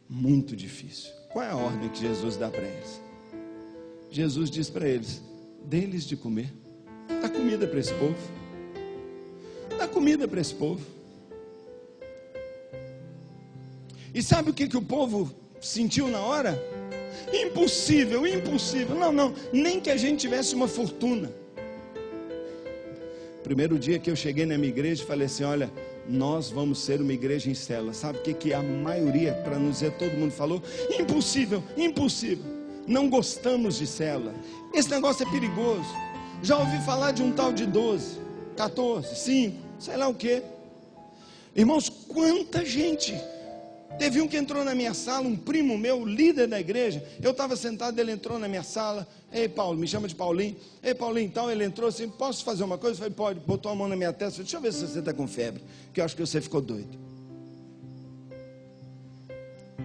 muito difícil. Qual é a ordem que Jesus dá para eles? Jesus diz para eles: dê-lhes de comer. Dá comida para esse povo. Dá comida para esse povo. E sabe o que o povo sentiu na hora? Impossível, impossível. Não, nem que a gente tivesse uma fortuna. Primeiro dia que eu cheguei na minha igreja, falei assim: olha, nós vamos ser uma igreja em célula. Sabe o que a maioria, para não dizer todo mundo, falou? Impossível, impossível. Não gostamos de célula. Esse negócio é perigoso. Já ouvi falar de um tal de 12, 14, 5, sei lá o que. Irmãos, quanta gente. Teve um que entrou na minha sala, um primo meu, líder da igreja. Eu estava sentado, ele entrou na minha sala. Ei, Paulo, me chama de Paulinho. Ei, Paulinho, então ele entrou assim: posso fazer uma coisa? Eu falei: pode. Botou a mão na minha testa. Falei: deixa eu ver se você está com febre, que eu acho que você ficou doido.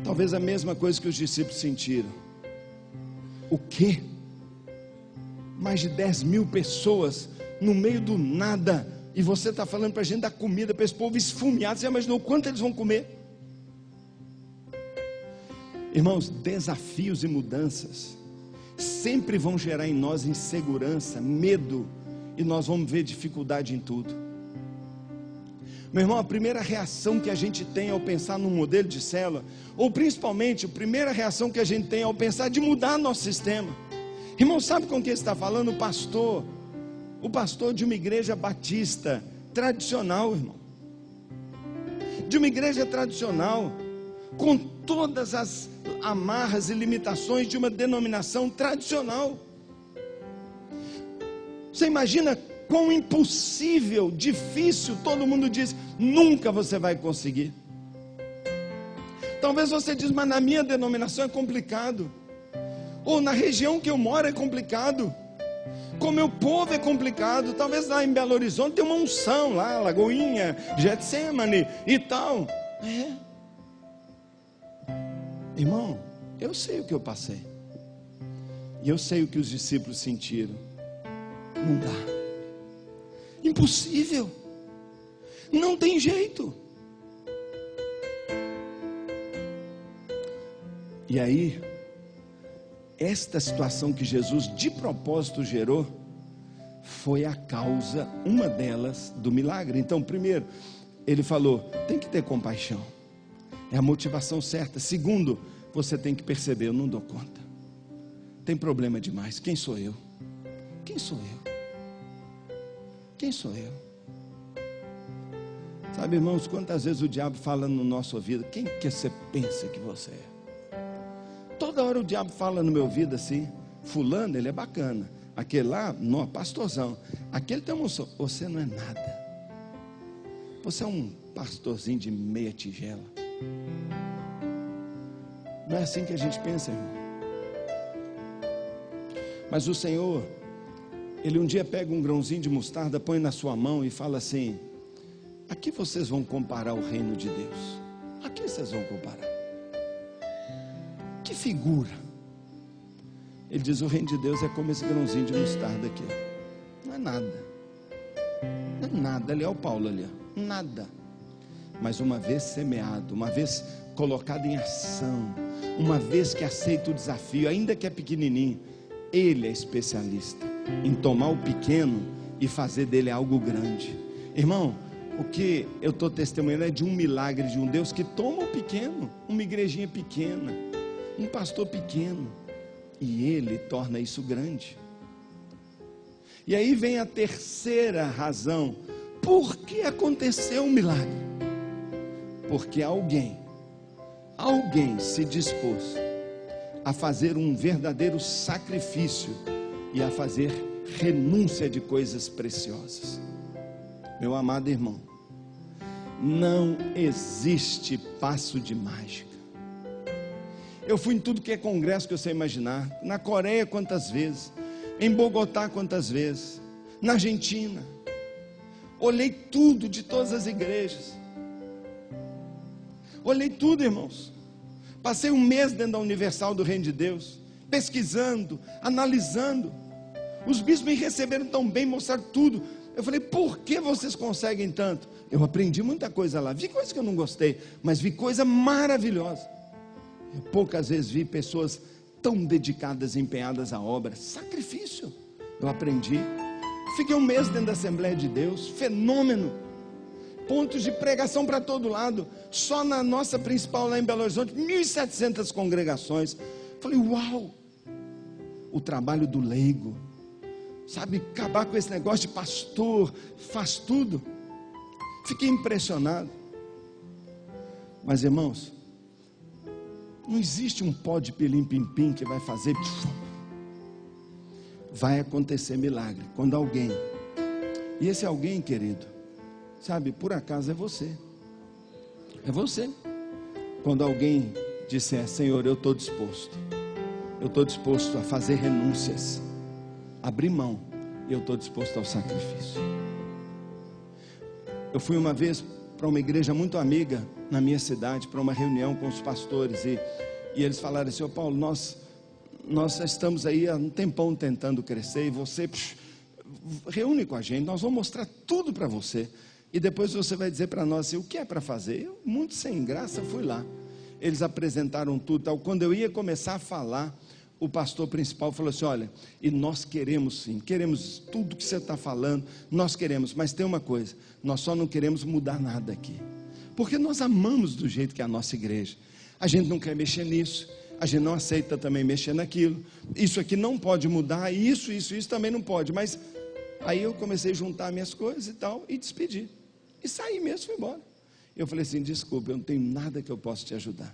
Talvez a mesma coisa que os discípulos sentiram. O quê? Mais de 10 mil pessoas no meio do nada, e você está falando para a gente dar comida para esse povo esfomeado. Você imaginou quanto eles vão comer? Irmãos, desafios e mudanças sempre vão gerar em nós insegurança, medo, e nós vamos ver dificuldade em tudo. Meu irmão, a primeira reação que a gente tem ao pensar num modelo de célula, ou principalmente a primeira reação que a gente tem ao pensar de mudar nosso sistema. Irmão, sabe com quem está falando? O pastor de uma igreja batista tradicional, irmão. De uma igreja tradicional, com todas as amarras e limitações de uma denominação tradicional. Você imagina quão impossível, difícil, todo mundo diz: nunca você vai conseguir. Talvez você diz: mas na minha denominação é complicado, ou na região que eu moro é complicado, com o meu povo é complicado. Talvez lá em Belo Horizonte tem uma unção, lá Lagoinha, Getsemane e tal. Irmão, eu sei o que eu passei, e eu sei o que os discípulos sentiram. Não dá, impossível, não tem jeito. E aí, esta situação que Jesus de propósito gerou, foi a causa, uma delas, do milagre. Então, primeiro, ele falou: tem que ter compaixão, é a motivação certa. Segundo, você tem que perceber: eu não dou conta, tem problema demais. Quem sou eu? Quem sou eu? Quem sou eu? Sabe, irmãos, quantas vezes o diabo fala no nosso ouvido: quem que você pensa que você é? Toda hora o diabo fala no meu ouvido assim: fulano, ele é bacana, aquele lá, não, pastorzão, aquele tem uma unção. Você não é nada, você é um pastorzinho de meia tigela. Não é assim que a gente pensa, irmão. Mas o Senhor, Ele um dia pega um grãozinho de mostarda, põe na sua mão e fala assim: aqui vocês vão comparar o reino de Deus. Aqui vocês vão comparar. Que figura. Ele diz: o reino de Deus é como esse grãozinho de mostarda aqui. Não é nada. Não é nada. Ali é o Paulo ali, ó. Nada. Mas uma vez semeado, uma vez colocado em ação, uma vez que aceita o desafio, ainda que é pequenininho, Ele é especialista em tomar o pequeno e fazer dele algo grande. Irmão, o que eu estou testemunhando é de um milagre de um Deus que toma o pequeno, uma igrejinha pequena, um pastor pequeno, e Ele torna isso grande. E aí vem a terceira razão, por que aconteceu um milagre? Porque alguém se dispôs a fazer um verdadeiro sacrifício e a fazer renúncia de coisas preciosas. Meu amado irmão, não existe passo de mágica. Eu fui em tudo que é congresso que você imaginar, na Coreia quantas vezes, em Bogotá quantas vezes, na Argentina, olhei tudo de todas as igrejas, olhei tudo, irmãos. Passei um mês dentro da Universal do Reino de Deus, pesquisando, analisando. Os bispos me receberam tão bem, mostraram tudo. Eu falei, por que vocês conseguem tanto? Eu aprendi muita coisa lá, vi coisas que eu não gostei, mas vi coisa maravilhosa. Eu poucas vezes vi pessoas tão dedicadas e empenhadas à obra, sacrifício. Eu aprendi. Fiquei um mês dentro da Assembleia de Deus, fenômeno. Pontos de pregação para todo lado. Só na nossa principal lá em Belo Horizonte, 1.700 congregações. Falei, uau! O trabalho do leigo, sabe, acabar com esse negócio de pastor, faz tudo. Fiquei impressionado. Mas irmãos, não existe um pó de pilim-pim-pim que vai fazer. Vai acontecer milagre quando alguém, e esse alguém, querido, sabe, por acaso é você. É você. Quando alguém disser, Senhor, eu estou disposto a fazer renúncias, abrir mão, e eu estou disposto ao sacrifício. Eu fui uma vez para uma igreja muito amiga na minha cidade, para uma reunião com os pastores, e eles falaram assim, Paulo, nós estamos aí há um tempão tentando crescer, e você reúne com a gente, nós vamos mostrar tudo para você, e depois você vai dizer para nós assim, o que é para fazer. Eu, muito sem graça, fui lá. Eles apresentaram tudo, tal. Quando eu ia começar a falar, o pastor principal falou assim, olha, e nós queremos sim, queremos tudo que você está falando, nós queremos, mas tem uma coisa, nós só não queremos mudar nada aqui, porque nós amamos do jeito que é a nossa igreja, a gente não quer mexer nisso, a gente não aceita também mexer naquilo, isso aqui não pode mudar, isso também não pode, mas aí eu comecei a juntar minhas coisas e tal, e despedi, e saí mesmo, fui embora. Eu falei assim, desculpa, eu não tenho nada que eu possa te ajudar,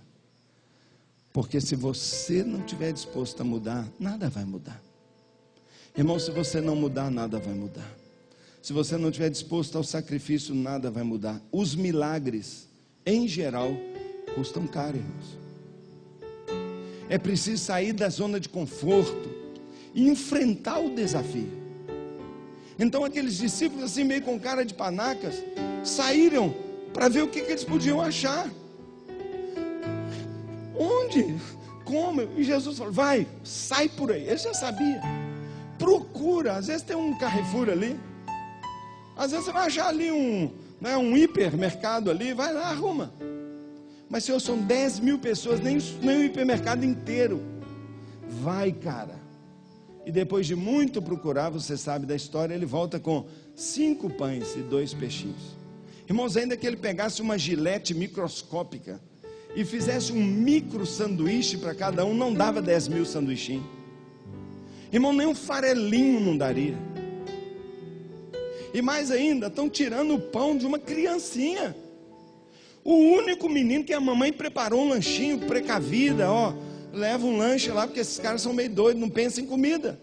porque se você não estiver disposto a mudar, nada vai mudar. Irmão, se você não mudar, nada vai mudar. Se você não estiver disposto ao sacrifício, nada vai mudar. Os milagres, em geral, custam caro, irmãos. É preciso sair da zona de conforto e enfrentar o desafio. Então aqueles discípulos assim meio com cara de panacas, saíram para ver o que eles podiam achar. Onde? Como? E Jesus falou, vai, sai por aí. Ele já sabia. Procura, às vezes tem um Carrefour ali, às vezes você vai achar ali um hipermercado ali, vai lá, arruma. Mas Senhor, são 10 mil pessoas, nem o hipermercado inteiro. Vai, cara. E depois de muito procurar, você sabe da história, ele volta com 5 pães e 2 peixinhos. Irmãos, ainda que ele pegasse uma gilete microscópica e fizesse um micro sanduíche para cada um, não dava 10 mil sanduichinhos. Irmão, nem um farelinho não daria. E mais ainda, estão tirando o pão de uma criancinha. O único menino que a mamãe preparou um lanchinho precavida, leva um lanche lá, porque esses caras são meio doidos, não pensam em comida.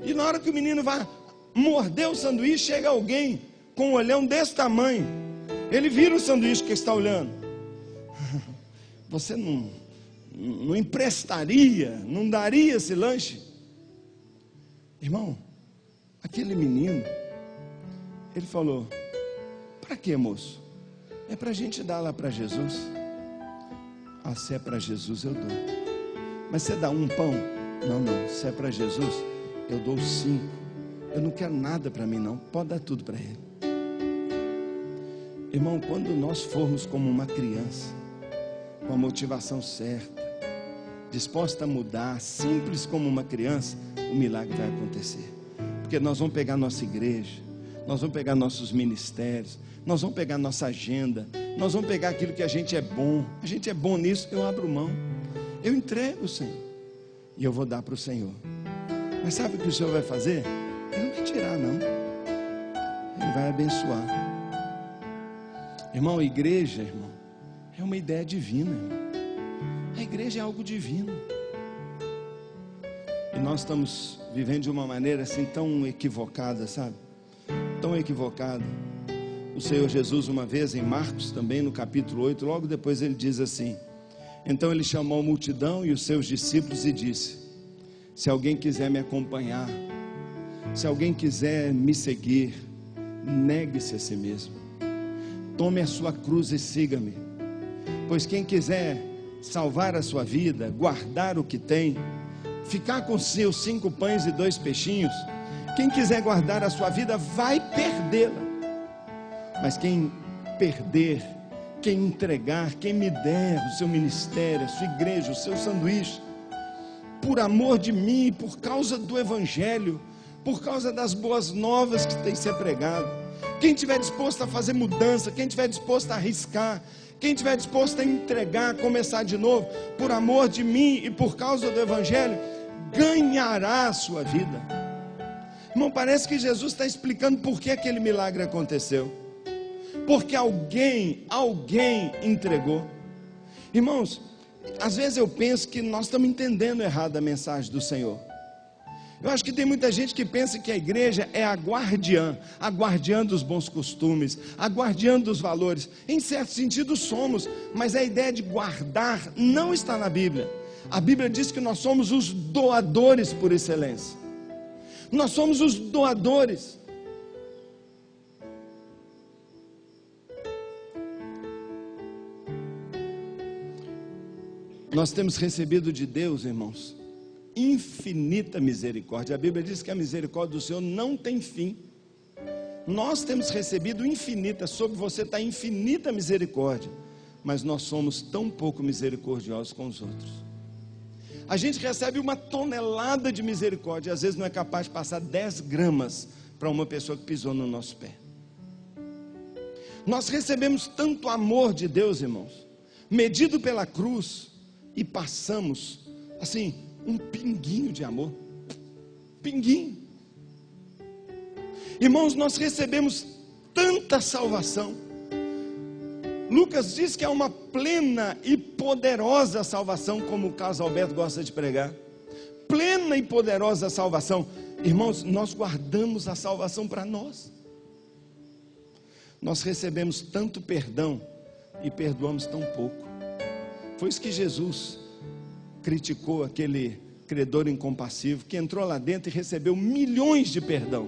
E na hora que o menino vai morder o sanduíche, chega alguém com um olhão desse tamanho. Ele vira o sanduíche que está olhando. Você não emprestaria, não daria esse lanche? Irmão, aquele menino, ele falou, para que, moço? É para a gente dar lá para Jesus. Ah, se é para Jesus eu dou. Mas você dá um pão? Não, se é para Jesus eu dou 5. Eu não quero nada para mim não, pode dar tudo para ele. Irmão, quando nós formos como uma criança, com a motivação certa, disposta a mudar, simples como uma criança, o milagre vai acontecer. Porque nós vamos pegar nossa igreja, nós vamos pegar nossos ministérios, nós vamos pegar nossa agenda, nós vamos pegar aquilo que a gente é bom nisso, eu abro mão, eu entrego, Senhor, e eu vou dar para o Senhor. Mas sabe o que o Senhor vai fazer? Ele não vai tirar, não, Ele vai abençoar. Irmão, a igreja, irmão, é uma ideia divina, irmão. A igreja é algo divino. E nós estamos vivendo de uma maneira assim tão equivocada, sabe? Tão equivocada. O Senhor Jesus, uma vez em Marcos, também no capítulo 8, logo depois ele diz assim: então ele chamou a multidão e os seus discípulos e disse: se alguém quiser me acompanhar, se alguém quiser me seguir, negue-se a si mesmo. Tome a sua cruz e siga-me. Pois quem quiser salvar a sua vida, guardar o que tem, ficar com seus 5 pães e 2 peixinhos, quem quiser guardar a sua vida vai perdê-la. Mas quem perder, quem entregar, quem me der o seu ministério, a sua igreja, o seu sanduíche, por amor de mim, por causa do evangelho, por causa das boas novas que tem que ser pregado, quem estiver disposto a fazer mudança, quem estiver disposto a arriscar, quem estiver disposto a entregar, começar de novo, por amor de mim e por causa do evangelho, ganhará a sua vida. Irmão, parece que Jesus está explicando por que aquele milagre aconteceu. Porque alguém entregou. Irmãos, às vezes eu penso que nós estamos entendendo errado a mensagem do Senhor. Eu acho que tem muita gente que pensa que a igreja é a guardiã dos bons costumes, a guardiã dos valores. Em certo sentido somos, mas a ideia de guardar não está na Bíblia. A Bíblia diz que nós somos os doadores por excelência. Nós somos os doadores. Nós temos recebido de Deus, irmãos, infinita misericórdia. A Bíblia diz que a misericórdia do Senhor não tem fim. Nós temos recebido infinita, sobre você está infinita misericórdia, mas nós somos tão pouco misericordiosos com os outros. A gente recebe 1 tonelada de misericórdia, e às vezes não é capaz de passar 10 gramas para uma pessoa que pisou no nosso pé. Nós recebemos tanto amor de Deus, irmãos, medido pela cruz, e passamos assim um pinguinho de amor, pinguinho. Irmãos, nós recebemos tanta salvação. Lucas diz que é uma plena e poderosa salvação, como o Carlos Alberto gosta de pregar. Plena e poderosa salvação. Irmãos, nós guardamos a salvação para nós. Nós recebemos tanto perdão e perdoamos tão pouco. Foi isso que Jesus criticou aquele credor incompassivo que entrou lá dentro e recebeu milhões de perdão.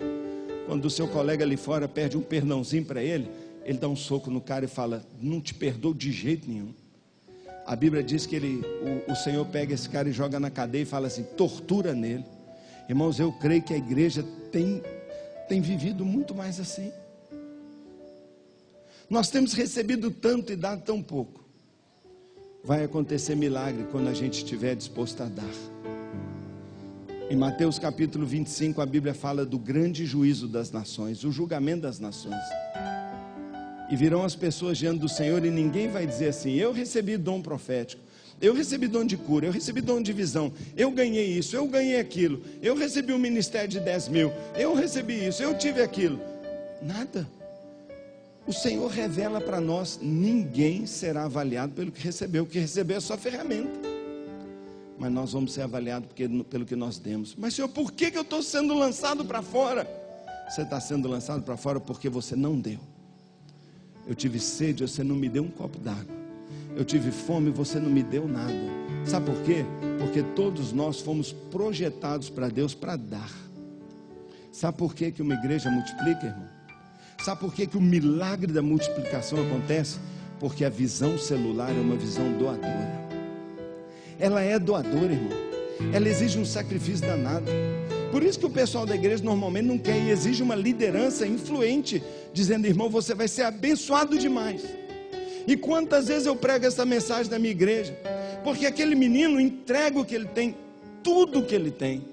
Quando o seu colega ali fora pede um perdãozinho para ele, ele dá um soco no cara e fala: não te perdoo de jeito nenhum. A Bíblia diz que o Senhor pega esse cara e joga na cadeia e fala assim: tortura nele. Irmãos, eu creio que a igreja tem vivido muito mais assim. Nós temos recebido tanto e dado tão pouco. Vai acontecer milagre quando a gente estiver disposto a dar. Em Mateus capítulo 25, a Bíblia fala do grande juízo das nações, o julgamento das nações. E virão as pessoas diante do Senhor e ninguém vai dizer assim: eu recebi dom profético, eu recebi dom de cura, eu recebi dom de visão, eu ganhei isso, eu ganhei aquilo, eu recebi um ministério de 10 mil, eu recebi isso, eu tive aquilo. Nada. O Senhor revela para nós: ninguém será avaliado pelo que recebeu. O que recebeu é só ferramenta, mas nós vamos ser avaliados pelo que nós demos. Mas Senhor, por que eu estou sendo lançado para fora? Você está sendo lançado para fora porque você não deu. Eu tive sede, você não me deu um copo d'água. Eu tive fome, você não me deu nada. Sabe por quê? Porque todos nós fomos projetados para Deus para dar. Sabe por que uma igreja multiplica, irmão? Sabe por que o milagre da multiplicação acontece? Porque a visão celular é uma visão doadora. Ela é doadora, irmão. Ela exige um sacrifício danado. Por isso que o pessoal da igreja normalmente não quer e exige uma liderança influente, dizendo: irmão, você vai ser abençoado demais. E quantas vezes eu prego essa mensagem na minha igreja, porque aquele menino entrega o que ele tem, tudo o que ele tem.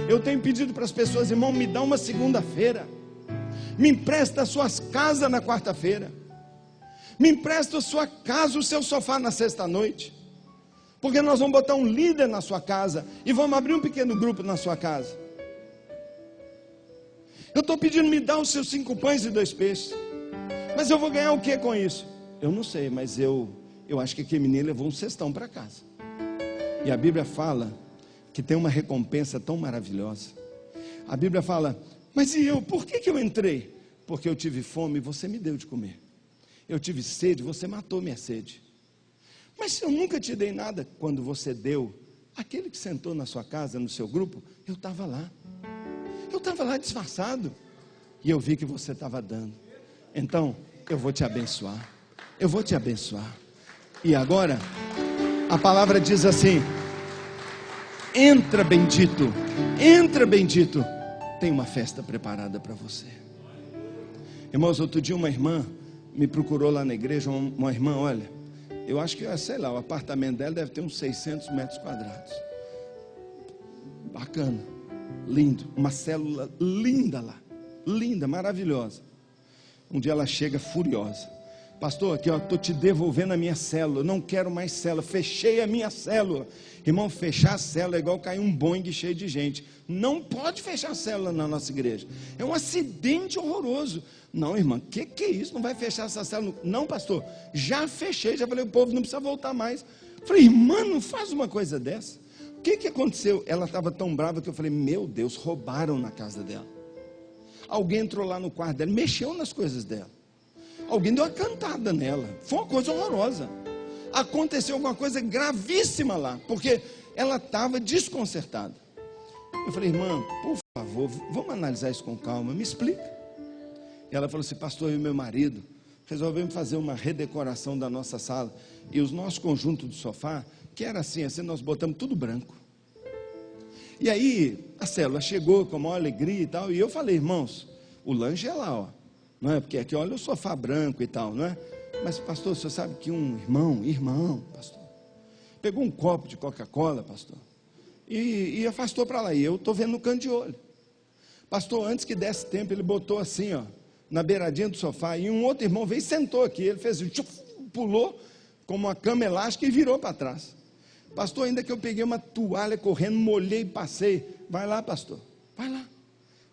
Eu tenho pedido para as pessoas: irmão, me dá uma segunda-feira, me empresta as suas casas na quarta-feira, me empresta a sua casa, o seu sofá na sexta-noite, porque nós vamos botar um líder na sua casa e vamos abrir um pequeno grupo na sua casa. Eu estou pedindo: me dá os seus 5 pães e 2 peixes. Mas eu vou ganhar o que com isso? Eu não sei, mas eu acho que aquele menino levou um cestão para casa. E a Bíblia fala que tem uma recompensa tão maravilhosa. A Bíblia fala: mas e eu? Por que eu entrei? Porque eu tive fome e você me deu de comer. Eu tive sede, você matou minha sede. Mas se eu nunca te dei nada, quando você deu, aquele que sentou na sua casa, no seu grupo, eu estava lá. Eu estava lá disfarçado. E eu vi que você estava dando. Então, eu vou te abençoar. Eu vou te abençoar. E agora, a palavra diz assim: entra bendito, entra bendito, tem uma festa preparada para você. Irmãos, outro dia uma irmã me procurou lá na igreja, uma irmã, olha, eu acho que, sei lá, o apartamento dela deve ter uns 600 metros quadrados, bacana, lindo, uma célula linda lá, linda, maravilhosa. Um dia ela chega furiosa: pastor, aqui ó, estou te devolvendo a minha célula, eu não quero mais célula, fechei a minha célula. Irmão, fechar a célula é igual cair um Boeing cheio de gente. Não pode fechar a célula na nossa igreja, é um acidente horroroso. Não, irmã, que é isso? Não vai fechar essa célula? Não, pastor, já fechei, já falei, o povo não precisa voltar mais. Falei: irmã, não faz uma coisa dessa. O que aconteceu? Ela estava tão brava que eu falei: meu Deus, roubaram na casa dela. Alguém entrou lá no quarto dela, mexeu nas coisas dela. Alguém deu uma cantada nela. Foi uma coisa horrorosa. Aconteceu alguma coisa gravíssima lá, porque ela estava desconcertada. Eu falei: irmã, por favor, vamos analisar isso com calma, me explica. E ela falou assim: pastor, eu e meu marido resolvemos fazer uma redecoração da nossa sala, e os nossos conjuntos de sofá, que era assim, nós botamos tudo branco. E aí a célula chegou com a maior alegria e tal, e eu falei: irmãos, o lanche é lá, ó, não é? Porque aqui olha o sofá branco e tal, não é? Mas pastor, o senhor sabe que um irmão, pastor, pegou um copo de Coca-Cola, pastor, e afastou para lá, e eu estou vendo no canto de olho. Pastor, antes que desse tempo, ele botou assim, ó, na beiradinha do sofá, e um outro irmão veio e sentou aqui, ele fez, pulou como uma cama elástica e virou para trás. Pastor, ainda que eu peguei uma toalha correndo, molhei e passei. Vai lá, pastor, vai lá.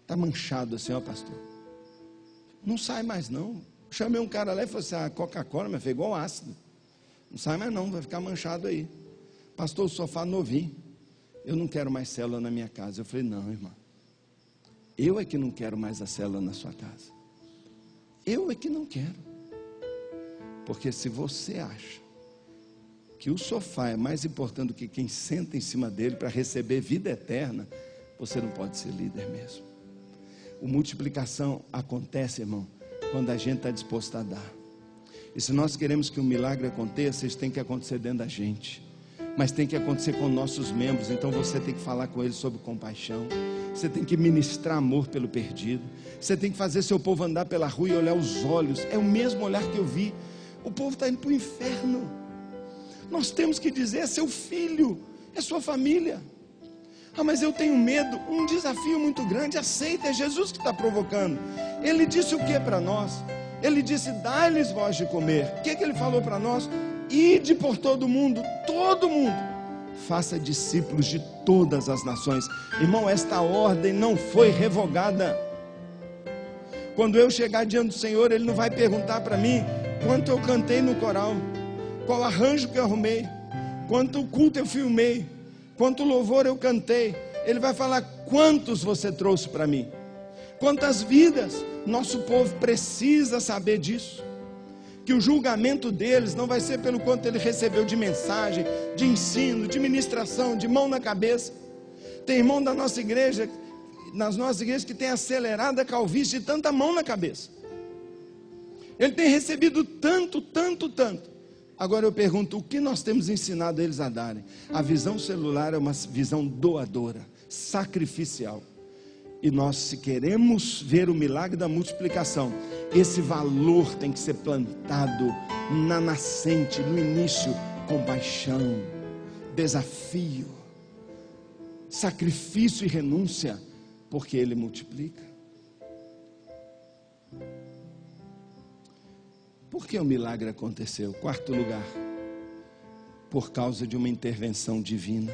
Está manchado assim, ó, pastor. Não sai mais não. Chamei um cara lá e falei assim: a Coca-Cola, meu filho, é igual ácido. Não sai mais não, vai ficar manchado aí. Pastor, o sofá novinho. Eu não quero mais célula na minha casa. Eu falei: não, irmã, eu é que não quero mais a célula na sua casa. Eu é que não quero. Porque se você acha que o sofá é mais importante do que quem senta em cima dele para receber vida eterna, você não pode ser líder mesmo. A multiplicação acontece, irmão, quando a gente está disposto a dar. E se nós queremos que um milagre aconteça, isso tem que acontecer dentro da gente, mas tem que acontecer com nossos membros. Então você tem que falar com eles sobre compaixão, você tem que ministrar amor pelo perdido, você tem que fazer seu povo andar pela rua e olhar os olhos. É o mesmo olhar que eu vi. O povo está indo para o inferno. Nós temos que dizer: é seu filho, é sua família. Ah, mas eu tenho medo. Um desafio muito grande. Aceita, é Jesus que está provocando. Ele disse o que para nós? Ele disse: dá-lhes voz de comer. O que ele falou para nós? Ide por todo mundo, faça discípulos de todas as nações. Irmão, esta ordem não foi revogada. Quando eu chegar diante do Senhor, Ele não vai perguntar para mim quanto eu cantei no coral, qual arranjo que eu arrumei, quanto culto eu filmei, quanto louvor eu cantei. Ele vai falar: quantos você trouxe para mim, quantas vidas. Nosso povo precisa saber disso, que o julgamento deles não vai ser pelo quanto ele recebeu de mensagem, de ensino, de ministração, de mão na cabeça. Tem irmão da nossa igreja, nas nossas igrejas, que tem acelerado a calvície de tanta mão na cabeça. Ele tem recebido tanto. Agora eu pergunto: o que nós temos ensinado eles a darem? A visão celular é uma visão doadora, sacrificial. E nós, se queremos ver o milagre da multiplicação, esse valor tem que ser plantado na nascente, no início: compaixão, desafio, sacrifício e renúncia, porque Ele multiplica. Por que o milagre aconteceu? Quarto lugar, por causa de uma intervenção divina.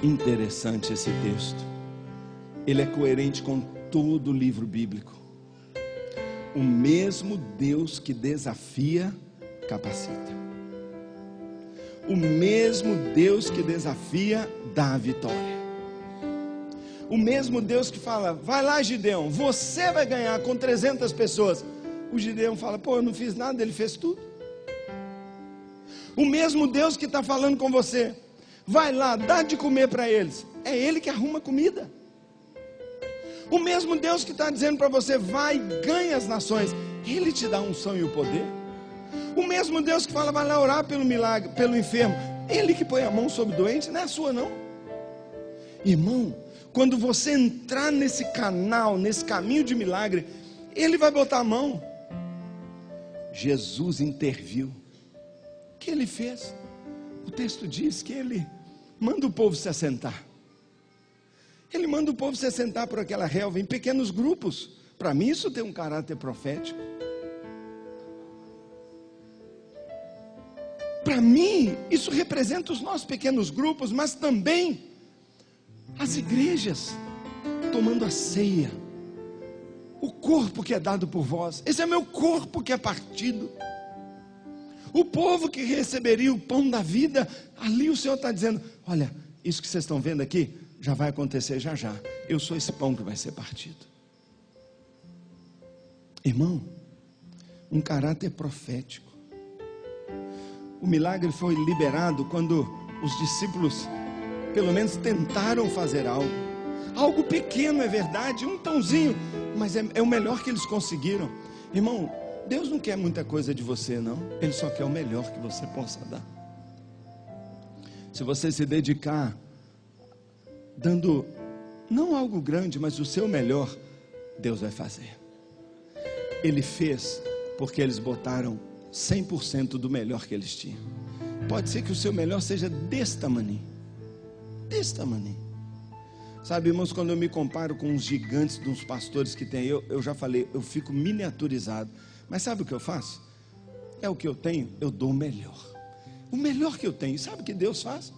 Interessante esse texto. Ele é coerente com todo o livro bíblico. O mesmo Deus que desafia, capacita. O mesmo Deus que desafia, dá a vitória. O mesmo Deus que fala: vai lá, Gideão, você vai ganhar com 300 pessoas. O Gideão fala: pô, eu não fiz nada, ele fez tudo. O mesmo Deus que está falando com você: vai lá, dá de comer para eles. É Ele que arruma comida. O mesmo Deus que está dizendo para você: vai, ganha as nações. Ele te dá a unção e o poder. O mesmo Deus que fala: vai lá orar pelo milagre, pelo enfermo. Ele que põe a mão sobre o doente, não é a sua não. Irmão, quando você entrar nesse canal, nesse caminho de milagre, Ele vai botar a mão. Jesus interviu. O que Ele fez? O texto diz que Ele manda o povo se assentar. Ele manda o povo se assentar por aquela relva em pequenos grupos. Para mim isso tem um caráter profético. Para mim isso representa os nossos pequenos grupos, mas também as igrejas tomando a ceia. O corpo que é dado por vós. Esse é meu corpo que é partido. O povo que receberia o pão da vida, ali o Senhor está dizendo: olha, isso que vocês estão vendo aqui, já vai acontecer já já. Eu sou esse pão que vai ser partido. Irmão, um caráter profético. O milagre foi liberado quando os discípulos, pelo menos, tentaram fazer algo. Algo pequeno, é verdade, um pãozinho, mas é o melhor que eles conseguiram. Irmão, Deus não quer muita coisa de você não. Ele só quer o melhor que você possa dar. Se você se dedicar, dando, não algo grande, mas o seu melhor, Deus vai fazer. Ele fez porque eles botaram 100% do melhor que eles tinham. Pode ser que o seu melhor seja desse tamaninho. Desse tamaninho. Sabe, irmãos, quando eu me comparo com os gigantes dos pastores que tem, eu já falei, eu fico miniaturizado. Mas sabe o que eu faço? É o que eu tenho, eu dou o melhor. O melhor que eu tenho. Sabe o que Deus faz?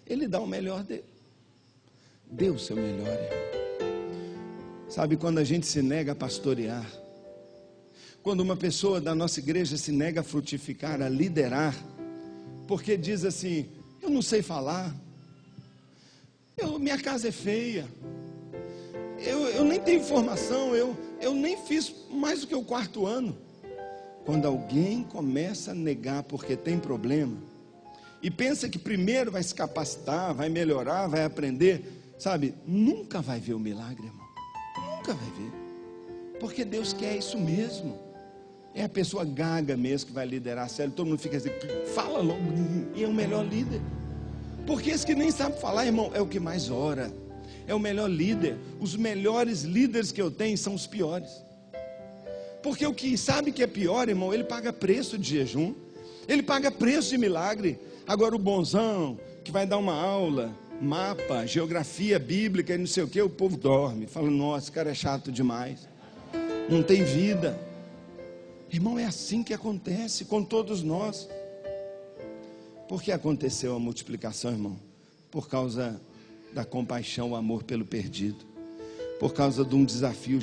Ele dá o melhor dele. Dê o seu melhor, irmão. Sabe, quando a gente se nega a pastorear, quando uma pessoa da nossa igreja se nega a frutificar, a liderar, porque diz assim: eu não sei falar, minha casa é feia, eu nem tenho formação, eu nem fiz mais do que o 4º ano. Quando alguém começa a negar porque tem problema, e pensa que primeiro vai se capacitar, vai melhorar, vai aprender, sabe, nunca vai ver o milagre, irmão. Nunca vai ver. Porque Deus quer isso mesmo. É a pessoa gaga mesmo que vai liderar sério. Todo mundo fica assim, fala logo, e é o melhor líder. Porque esse que nem sabe falar, irmão, é o que mais ora. É o melhor líder. Os melhores líderes que eu tenho são os piores. Porque o que sabe que é pior, irmão, ele paga preço de jejum, ele paga preço de milagre. Agora o bonzão, que vai dar uma aula, mapa, geografia bíblica e não sei o que, o povo dorme, fala: nossa, esse cara é chato demais, não tem vida. Irmão, é assim que acontece com todos nós. Por que aconteceu a multiplicação, irmão? Por causa da compaixão, o amor pelo perdido. Por causa de um desafio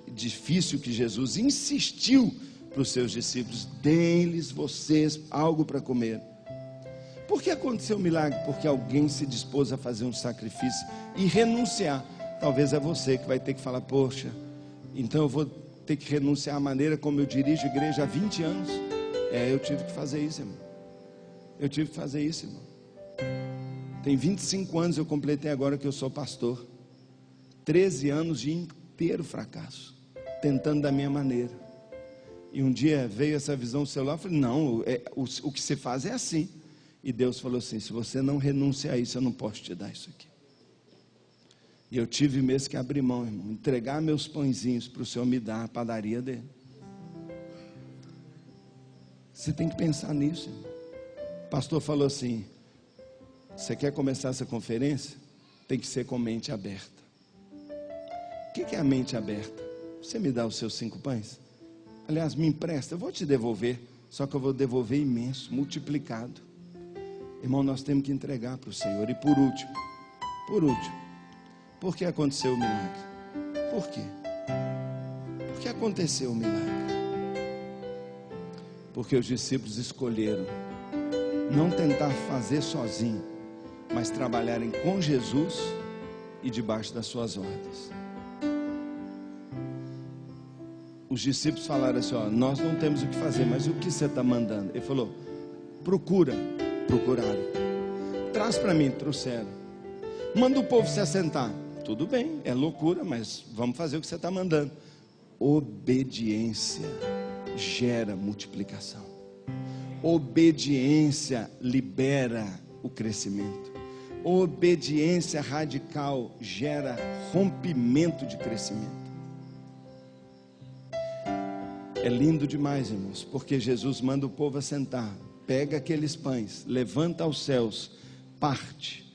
difícil que Jesus insistiu para os seus discípulos: deem-lhes vocês algo para comer. Por que aconteceu o milagre? Porque alguém se dispôs a fazer um sacrifício e renunciar. Talvez é você que vai ter que falar: poxa, então eu vou ter que renunciar à maneira como eu dirijo a igreja há 20 anos. Eu tive que fazer isso, irmão. Eu tive que fazer isso, irmão. Tem 25 anos eu completei agora que eu sou pastor. 13 anos de inteiro fracasso, tentando da minha maneira. E um dia veio essa visão do celular, eu falei: não, o que se faz é assim. E Deus falou assim: se você não renunciar a isso, eu não posso te dar isso aqui. E eu tive mesmo que abrir mão, irmão, entregar meus pãezinhos para o Senhor me dar a padaria dele. Você tem que pensar nisso, irmão. O pastor falou assim: você quer começar essa conferência? Tem que ser com mente aberta. O que é a mente aberta? Você me dá os seus 5 pães? Aliás, me empresta, eu vou te devolver. Só que eu vou devolver imenso, multiplicado. Irmão, nós temos que entregar para o Senhor. E por último, por que aconteceu o milagre? Por quê? Por que aconteceu o milagre? Porque os discípulos escolheram não tentar fazer sozinho, mas trabalharem com Jesus e debaixo das suas ordens. Os discípulos falaram assim: ó, nós não temos o que fazer, mas o que você está mandando? Ele falou: procuraram. Traz para mim, trouxeram. Manda o povo se assentar. Tudo bem, é loucura, mas vamos fazer o que você está mandando. Obediência gera multiplicação. Obediência libera o crescimento. Obediência radical gera rompimento de crescimento. É lindo demais, irmãos, porque Jesus manda o povo assentar, pega aqueles pães, levanta aos céus, parte.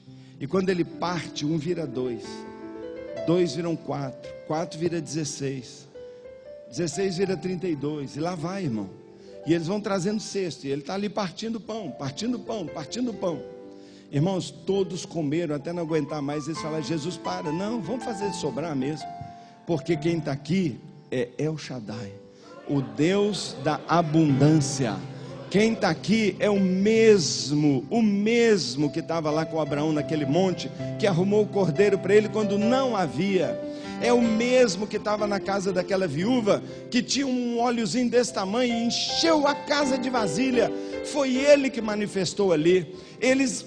E quando ele parte, 1 vira 2, 2 viram 4, 4 vira 16, 16 vira 32, e lá vai, irmão. E eles vão trazendo cesto, e ele está ali partindo pão. Irmãos, todos comeram até não aguentar mais. Eles falaram: Jesus, para, não, vamos fazer sobrar mesmo, porque quem está aqui é El Shaddai, o Deus da abundância. Quem está aqui é o mesmo que estava lá com Abraão naquele monte, que arrumou o cordeiro para ele quando não havia. É o mesmo que estava na casa daquela viúva, que tinha um óleozinho desse tamanho e encheu a casa de vasilha. Foi ele que manifestou ali. Eles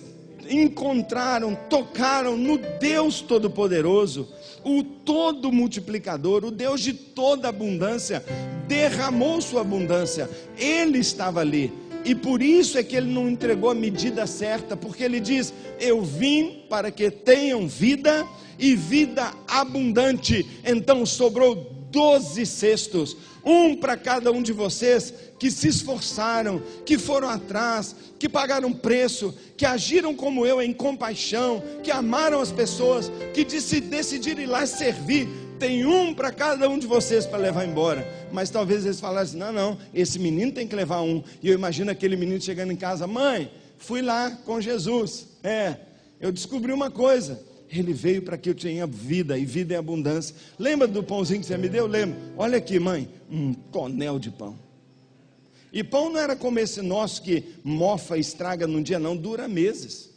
encontraram, tocaram no Deus Todo-Poderoso, o todo multiplicador, o Deus de toda abundância, derramou sua abundância. Ele estava ali, e por isso é que ele não entregou a medida certa, porque ele diz: eu vim para que tenham vida e vida abundante. Então sobrou 12 cestos, um para cada um de vocês que se esforçaram, que foram atrás, que pagaram preço, que agiram como eu em compaixão, que amaram as pessoas, que decidiram ir lá servir. Tem um para cada um de vocês para levar embora. Mas talvez eles falassem: não, esse menino tem que levar um. E eu imagino aquele menino chegando em casa: mãe, fui lá com Jesus, eu descobri uma coisa, ele veio para que eu tenha vida, e vida em abundância. Lembra do pãozinho que você me deu? Lembro. Olha aqui, mãe, um tonel de pão. E pão não era como esse nosso que mofa e estraga num dia, não, dura meses.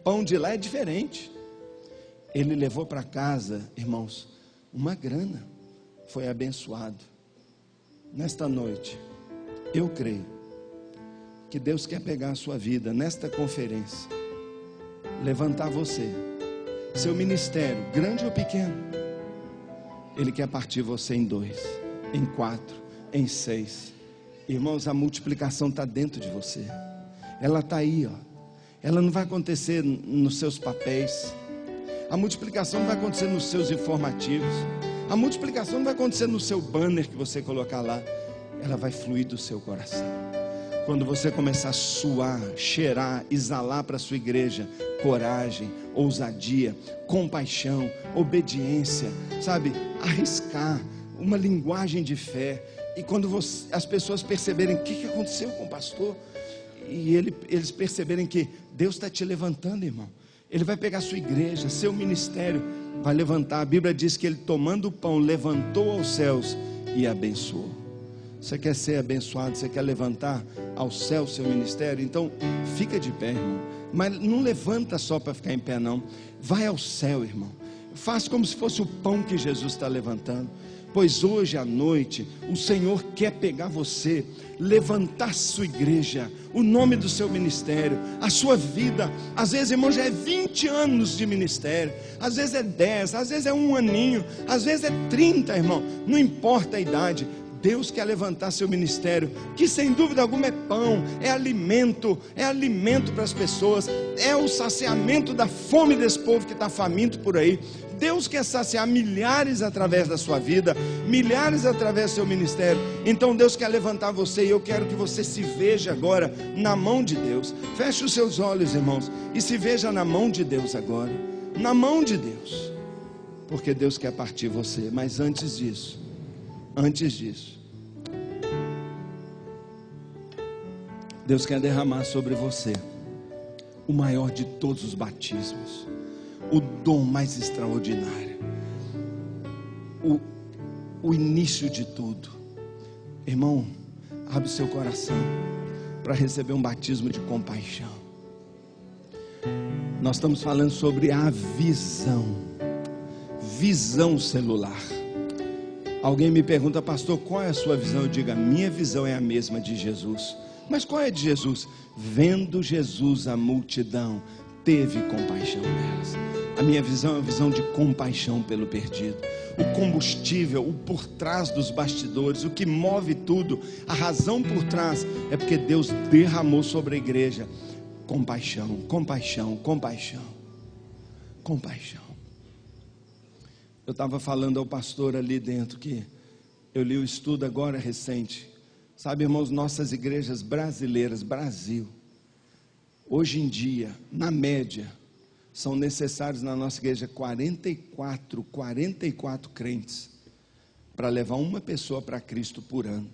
Pão de lá é diferente. Ele levou para casa, irmãos, uma grana. Foi abençoado. Nesta noite, eu creio que Deus quer pegar a sua vida nesta conferência, levantar você, seu ministério, grande ou pequeno. Ele quer partir você em 2, em 4, em 6. Irmãos, a multiplicação está dentro de você. Ela está aí, ó. Ela não vai acontecer nos seus papéis. A multiplicação não vai acontecer nos seus informativos. A multiplicação não vai acontecer no seu banner que você colocar lá. Ela vai fluir do seu coração. Quando você começar a suar, cheirar, exalar para a sua igreja coragem, ousadia, compaixão, obediência, sabe, arriscar, uma linguagem de fé. E quando as pessoas perceberem o que aconteceu com o pastor, e eles perceberem que Deus está te levantando, irmão. Ele vai pegar a sua igreja, seu ministério, vai levantar. A Bíblia diz que ele, tomando o pão, levantou aos céus e abençoou. Você quer ser abençoado? Você quer levantar ao céu seu ministério? Então fica de pé, irmão. Mas não levanta só para ficar em pé, não. Vai ao céu, irmão. Faz como se fosse o pão que Jesus está levantando. Pois hoje à noite o Senhor quer pegar você, levantar sua igreja, o nome do seu ministério, a sua vida. Às vezes, irmão, já é 20 anos de ministério, às vezes é 10, às vezes é um aninho, às vezes é 30, irmão. Não importa a idade. Deus quer levantar seu ministério, que sem dúvida alguma é pão, é alimento para as pessoas, é o saciamento da fome desse povo que está faminto por aí. Deus quer saciar milhares através da sua vida, milhares através do seu ministério. Então Deus quer levantar você, e eu quero que você se veja agora na mão de Deus. Feche os seus olhos, irmãos, e se veja na mão de Deus agora, na mão de Deus, porque Deus quer partir você. Mas antes disso, Deus quer derramar sobre você o maior de todos os batismos, o dom mais extraordinário, o início de tudo. Irmão, abre seu coração para receber um batismo de compaixão. Nós estamos falando sobre a visão celular. Alguém me pergunta: pastor, qual é a sua visão? Eu digo: a minha visão é a mesma de Jesus. Mas qual é de Jesus? Vendo Jesus a multidão, teve compaixão delas. A minha visão é uma visão de compaixão pelo perdido. O combustível, o por trás dos bastidores, o que move tudo, a razão por trás, é porque Deus derramou sobre a igreja compaixão, compaixão, compaixão, compaixão. Eu estava falando ao pastor ali dentro que eu li o estudo agora recente. Sabe, irmãos, nossas igrejas brasileiras, Brasil, hoje em dia, na média, são necessários na nossa igreja 44 crentes para levar uma pessoa para Cristo por ano.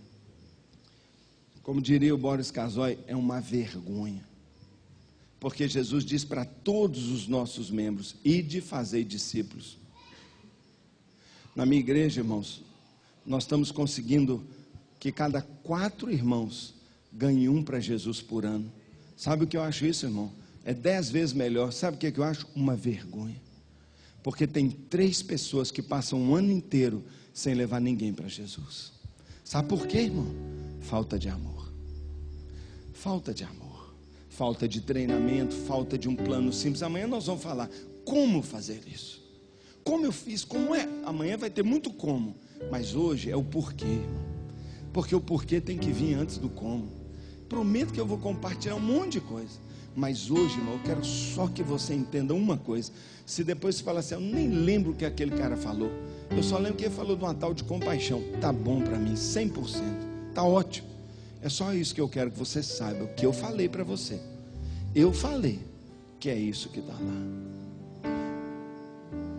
Como diria o Boris Casoy, é uma vergonha, porque Jesus diz para todos os nossos membros: ide fazer discípulos. Na minha igreja, irmãos, nós estamos conseguindo que cada 4 irmãos ganhem um para Jesus por ano. Sabe o que eu acho isso, irmão? É 10 vezes melhor. Sabe o que eu acho? Uma vergonha. Porque tem 3 pessoas que passam um ano inteiro sem levar ninguém para Jesus. Sabe por quê, irmão? Falta de amor. Falta de amor. Falta de treinamento, falta de um plano simples. Amanhã nós vamos falar como fazer isso. Como eu fiz, como é. Amanhã vai ter muito como. Mas hoje é o porquê, irmão. Porque o porquê tem que vir antes do como. Prometo que eu vou compartilhar um monte de coisa. Mas hoje, irmão, eu quero só que você entenda uma coisa. Se depois você falar assim: eu nem lembro o que aquele cara falou, eu só lembro que ele falou de uma tal de compaixão. Tá bom para mim, 100%. Tá ótimo. É só isso que eu quero que você saiba. O que eu falei para você. Eu falei que é isso que está lá.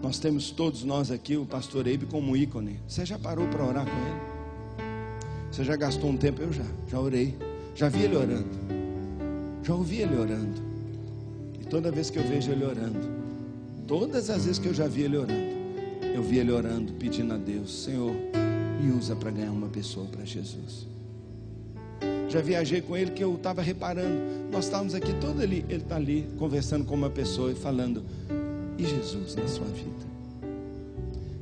Nós temos todos nós aqui o pastor Eibe como ícone. Você já parou para orar com ele? Você já gastou um tempo? Eu já orei. Já vi ele orando. Já ouvi ele orando. E toda vez que eu vejo ele orando, todas as vezes que eu já vi ele orando, eu vi ele orando, pedindo a Deus: Senhor, me usa para ganhar uma pessoa para Jesus. Já viajei com ele que eu estava reparando. Nós estávamos aqui, todo ele está ali conversando com uma pessoa e falando: e Jesus na sua vida?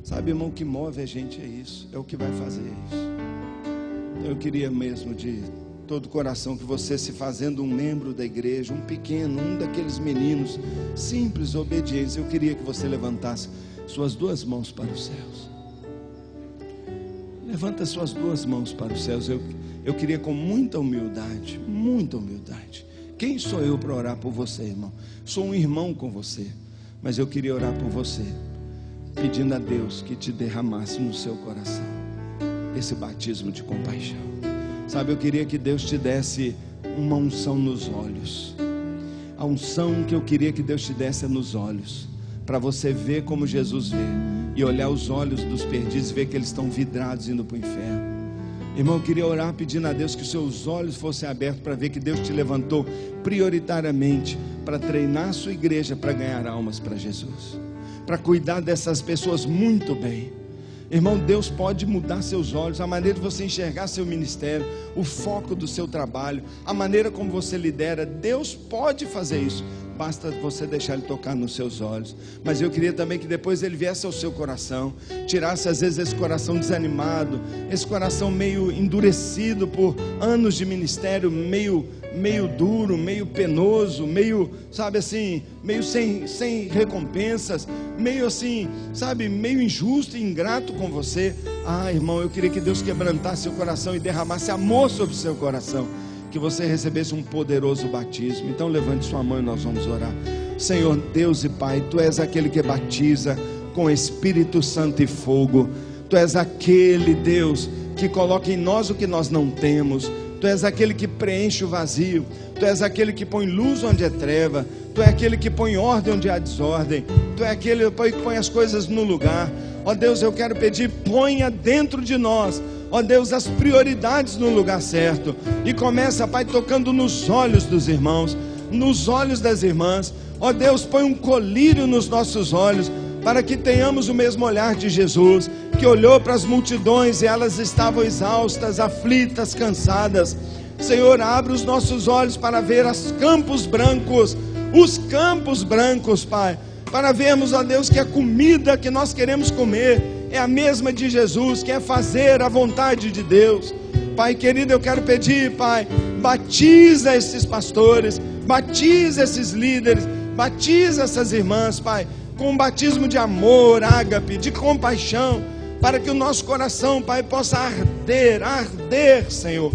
Sabe, irmão, o que move a gente é isso. É o que vai fazer isso. Eu queria mesmo de todo o coração que você, se fazendo um membro da igreja, um pequeno, um daqueles meninos simples, obedientes, eu queria que você levantasse suas 2 mãos para os céus. Levanta suas 2 mãos para os céus. Eu queria com muita humildade. Quem sou eu para orar por você, irmão? Sou um irmão com você, mas eu queria orar por você, pedindo a Deus que te derramasse no seu coração esse batismo de compaixão. Sabe, eu queria que Deus te desse uma unção nos olhos. A unção que eu queria que Deus te desse é nos olhos, para você ver como Jesus vê, e olhar os olhos dos perdidos e ver que eles estão vidrados indo para o inferno. Irmão, eu queria orar pedindo a Deus que os seus olhos fossem abertos para ver que Deus te levantou prioritariamente para treinar a sua igreja para ganhar almas para Jesus, para cuidar dessas pessoas muito bem. Irmão, Deus pode mudar seus olhos, a maneira de você enxergar seu ministério, o foco do seu trabalho, a maneira como você lidera. Deus pode fazer isso. basta você deixar Ele tocar nos seus olhos. Mas eu queria também que depois Ele viesse ao seu coração, tirasse às vezes esse coração desanimado, esse coração meio endurecido por anos de ministério, meio duro, meio penoso, meio, sabe assim, meio sem recompensas, meio assim, sabe, meio injusto e ingrato com você. Irmão, eu queria que Deus quebrantasse seu coração e derramasse amor sobre o seu coração, que você recebesse um poderoso batismo. Então levante sua mão e nós vamos orar. Senhor Deus e Pai, Tu és aquele que batiza com Espírito Santo e fogo. Tu és aquele Deus que coloca em nós o que nós não temos. Tu és aquele que preenche o vazio. Tu és aquele que põe luz onde é treva. Tu é aquele que põe ordem onde há desordem. Tu é aquele que põe as coisas no lugar. Ó Deus, eu quero pedir, ponha dentro de nós, ó Deus, as prioridades no lugar certo. E começa, Pai, tocando nos olhos dos irmãos, nos olhos das irmãs. Ó Deus, põe um colírio nos nossos olhos, para que tenhamos o mesmo olhar de Jesus, que olhou para as multidões e elas estavam exaustas, aflitas, cansadas. Senhor, abre os nossos olhos para ver os campos brancos, Pai, para vermos, ó Deus, que a comida que nós queremos comer é a mesma de Jesus, que é fazer a vontade de Deus. Pai querido, eu quero pedir, Pai, batiza esses pastores, batiza esses líderes, batiza essas irmãs, Pai, com um batismo de amor, ágape, de compaixão, para que o nosso coração, Pai, possa arder, Senhor.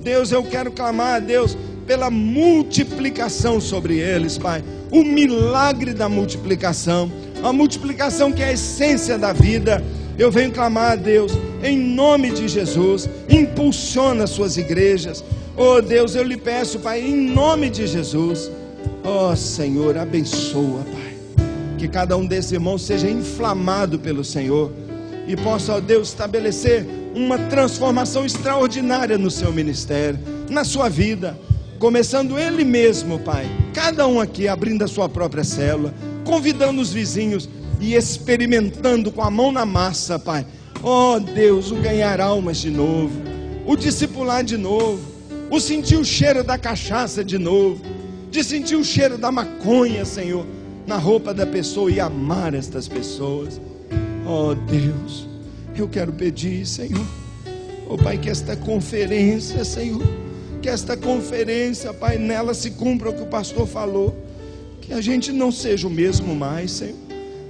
Deus, eu quero clamar a Deus pela multiplicação sobre eles, Pai, o milagre da multiplicação, a multiplicação que é a essência da vida. Eu venho clamar a Deus, em nome de Jesus, impulsiona as suas igrejas. Oh Deus, eu lhe peço, Pai, em nome de Jesus, oh Senhor, abençoa, Pai, que cada um desses irmãos seja inflamado pelo Senhor e possa, ó Deus, estabelecer uma transformação extraordinária no seu ministério, na sua vida, começando ele mesmo, Pai, cada um aqui abrindo a sua própria célula, convidando os vizinhos e experimentando com a mão na massa, Pai, ó Deus, o ganhar almas de novo, o discipular de novo, o sentir o cheiro da cachaça de novo, de sentir o cheiro da maconha, Senhor, na roupa da pessoa e amar estas pessoas. Oh Deus, eu quero pedir, Senhor, oh Pai, que esta conferência, Senhor, que esta conferência, Pai, nela se cumpra o que o pastor falou, que a gente não seja o mesmo mais, Senhor,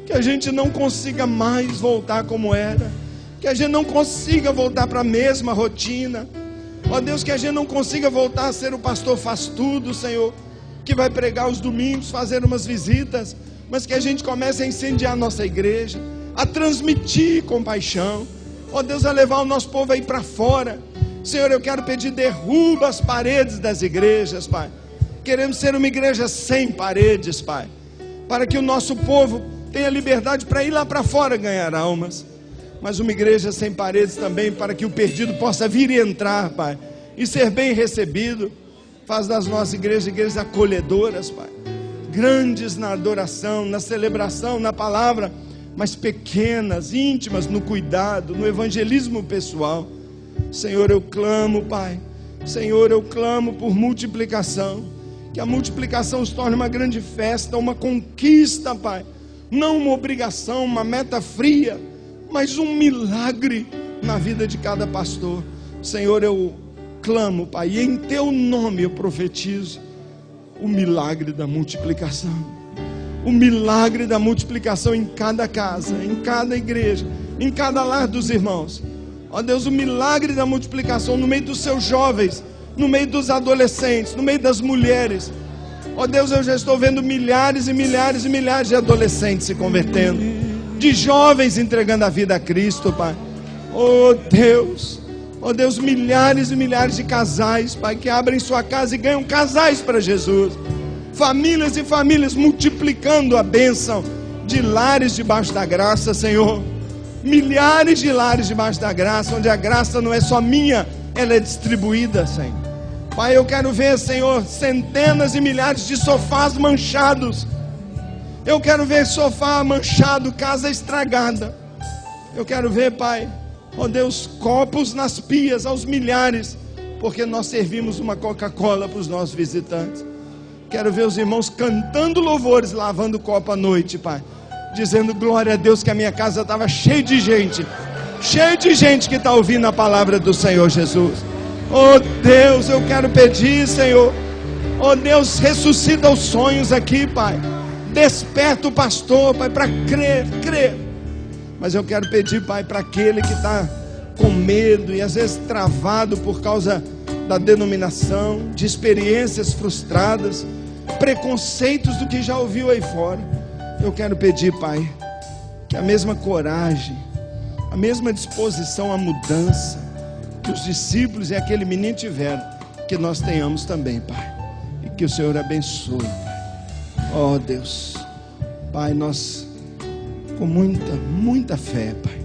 que a gente não consiga mais voltar como era, que a gente não consiga voltar para a mesma rotina, ó Deus, que a gente não consiga voltar a ser o pastor faz tudo, Senhor, que vai pregar os domingos, fazer umas visitas, mas que a gente comece a incendiar a nossa igreja, a transmitir compaixão, ó Deus, a levar o nosso povo aí para fora. Senhor, eu quero pedir, derruba as paredes das igrejas, Pai. Queremos ser uma igreja sem paredes, Pai, para que o nosso povo tenha liberdade para ir lá para fora ganhar almas, mas uma igreja sem paredes também, para que o perdido possa vir e entrar, Pai, e ser bem recebido. Faz das nossas igrejas acolhedoras, Pai, grandes na adoração, na celebração, na palavra, mas pequenas, íntimas no cuidado, no evangelismo pessoal. Senhor, eu clamo, Pai, Senhor, eu clamo por multiplicação, que a multiplicação se torne uma grande festa, uma conquista, Pai, não uma obrigação, uma meta fria, mas um milagre na vida de cada pastor. Senhor, eu clamo, Pai, e em Teu nome eu profetizo o milagre da multiplicação, o milagre da multiplicação em cada casa, em cada igreja, em cada lar dos irmãos. Ó Deus, o milagre da multiplicação no meio dos seus jovens, no meio dos adolescentes, no meio das mulheres. Ó Deus, eu já estou vendo milhares e milhares e milhares de adolescentes se convertendo, de jovens entregando a vida a Cristo, Pai. Ó Deus, milhares e milhares de casais, Pai, que abrem sua casa e ganham casais para Jesus. Famílias e famílias multiplicando a bênção de lares debaixo da graça, Senhor. Milhares de lares debaixo da graça, onde a graça não é só minha, ela é distribuída, Senhor. Pai, eu quero ver, Senhor, centenas e milhares de sofás manchados. Eu quero ver sofá manchado, casa estragada. Eu quero ver, Pai, ó Deus, copos nas pias aos milhares, porque nós servimos uma Coca-Cola para os nossos visitantes. quero ver os irmãos cantando louvores, lavando o copo à noite, Pai, dizendo glória a Deus, que a minha casa estava cheia de gente que está ouvindo a palavra do Senhor Jesus. Oh Deus, eu quero pedir, Senhor, oh Deus, ressuscita os sonhos aqui, Pai, desperta o pastor, Pai, para crer, mas eu quero pedir, Pai, para aquele que está com medo e às vezes travado por causa da denominação, de experiências frustradas, preconceitos do que já ouviu aí fora, eu quero pedir, Pai, que a mesma coragem, a mesma disposição à mudança que os discípulos e aquele menino tiveram, que nós tenhamos também, Pai, e que o Senhor abençoe, Pai. Oh Deus, Pai, nós com muita fé, Pai,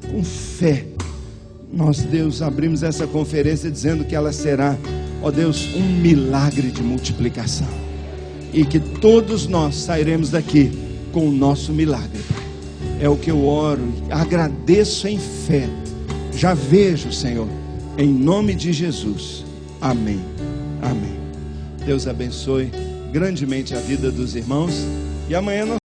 com fé, nós, Deus, abrimos essa conferência dizendo que ela será, ó Deus, um milagre de multiplicação, e que todos nós sairemos daqui com o nosso milagre, Pai. É o que eu oro, agradeço em fé, já vejo, Senhor, em nome de Jesus, amém, amém. Deus abençoe grandemente a vida dos irmãos, e amanhã nós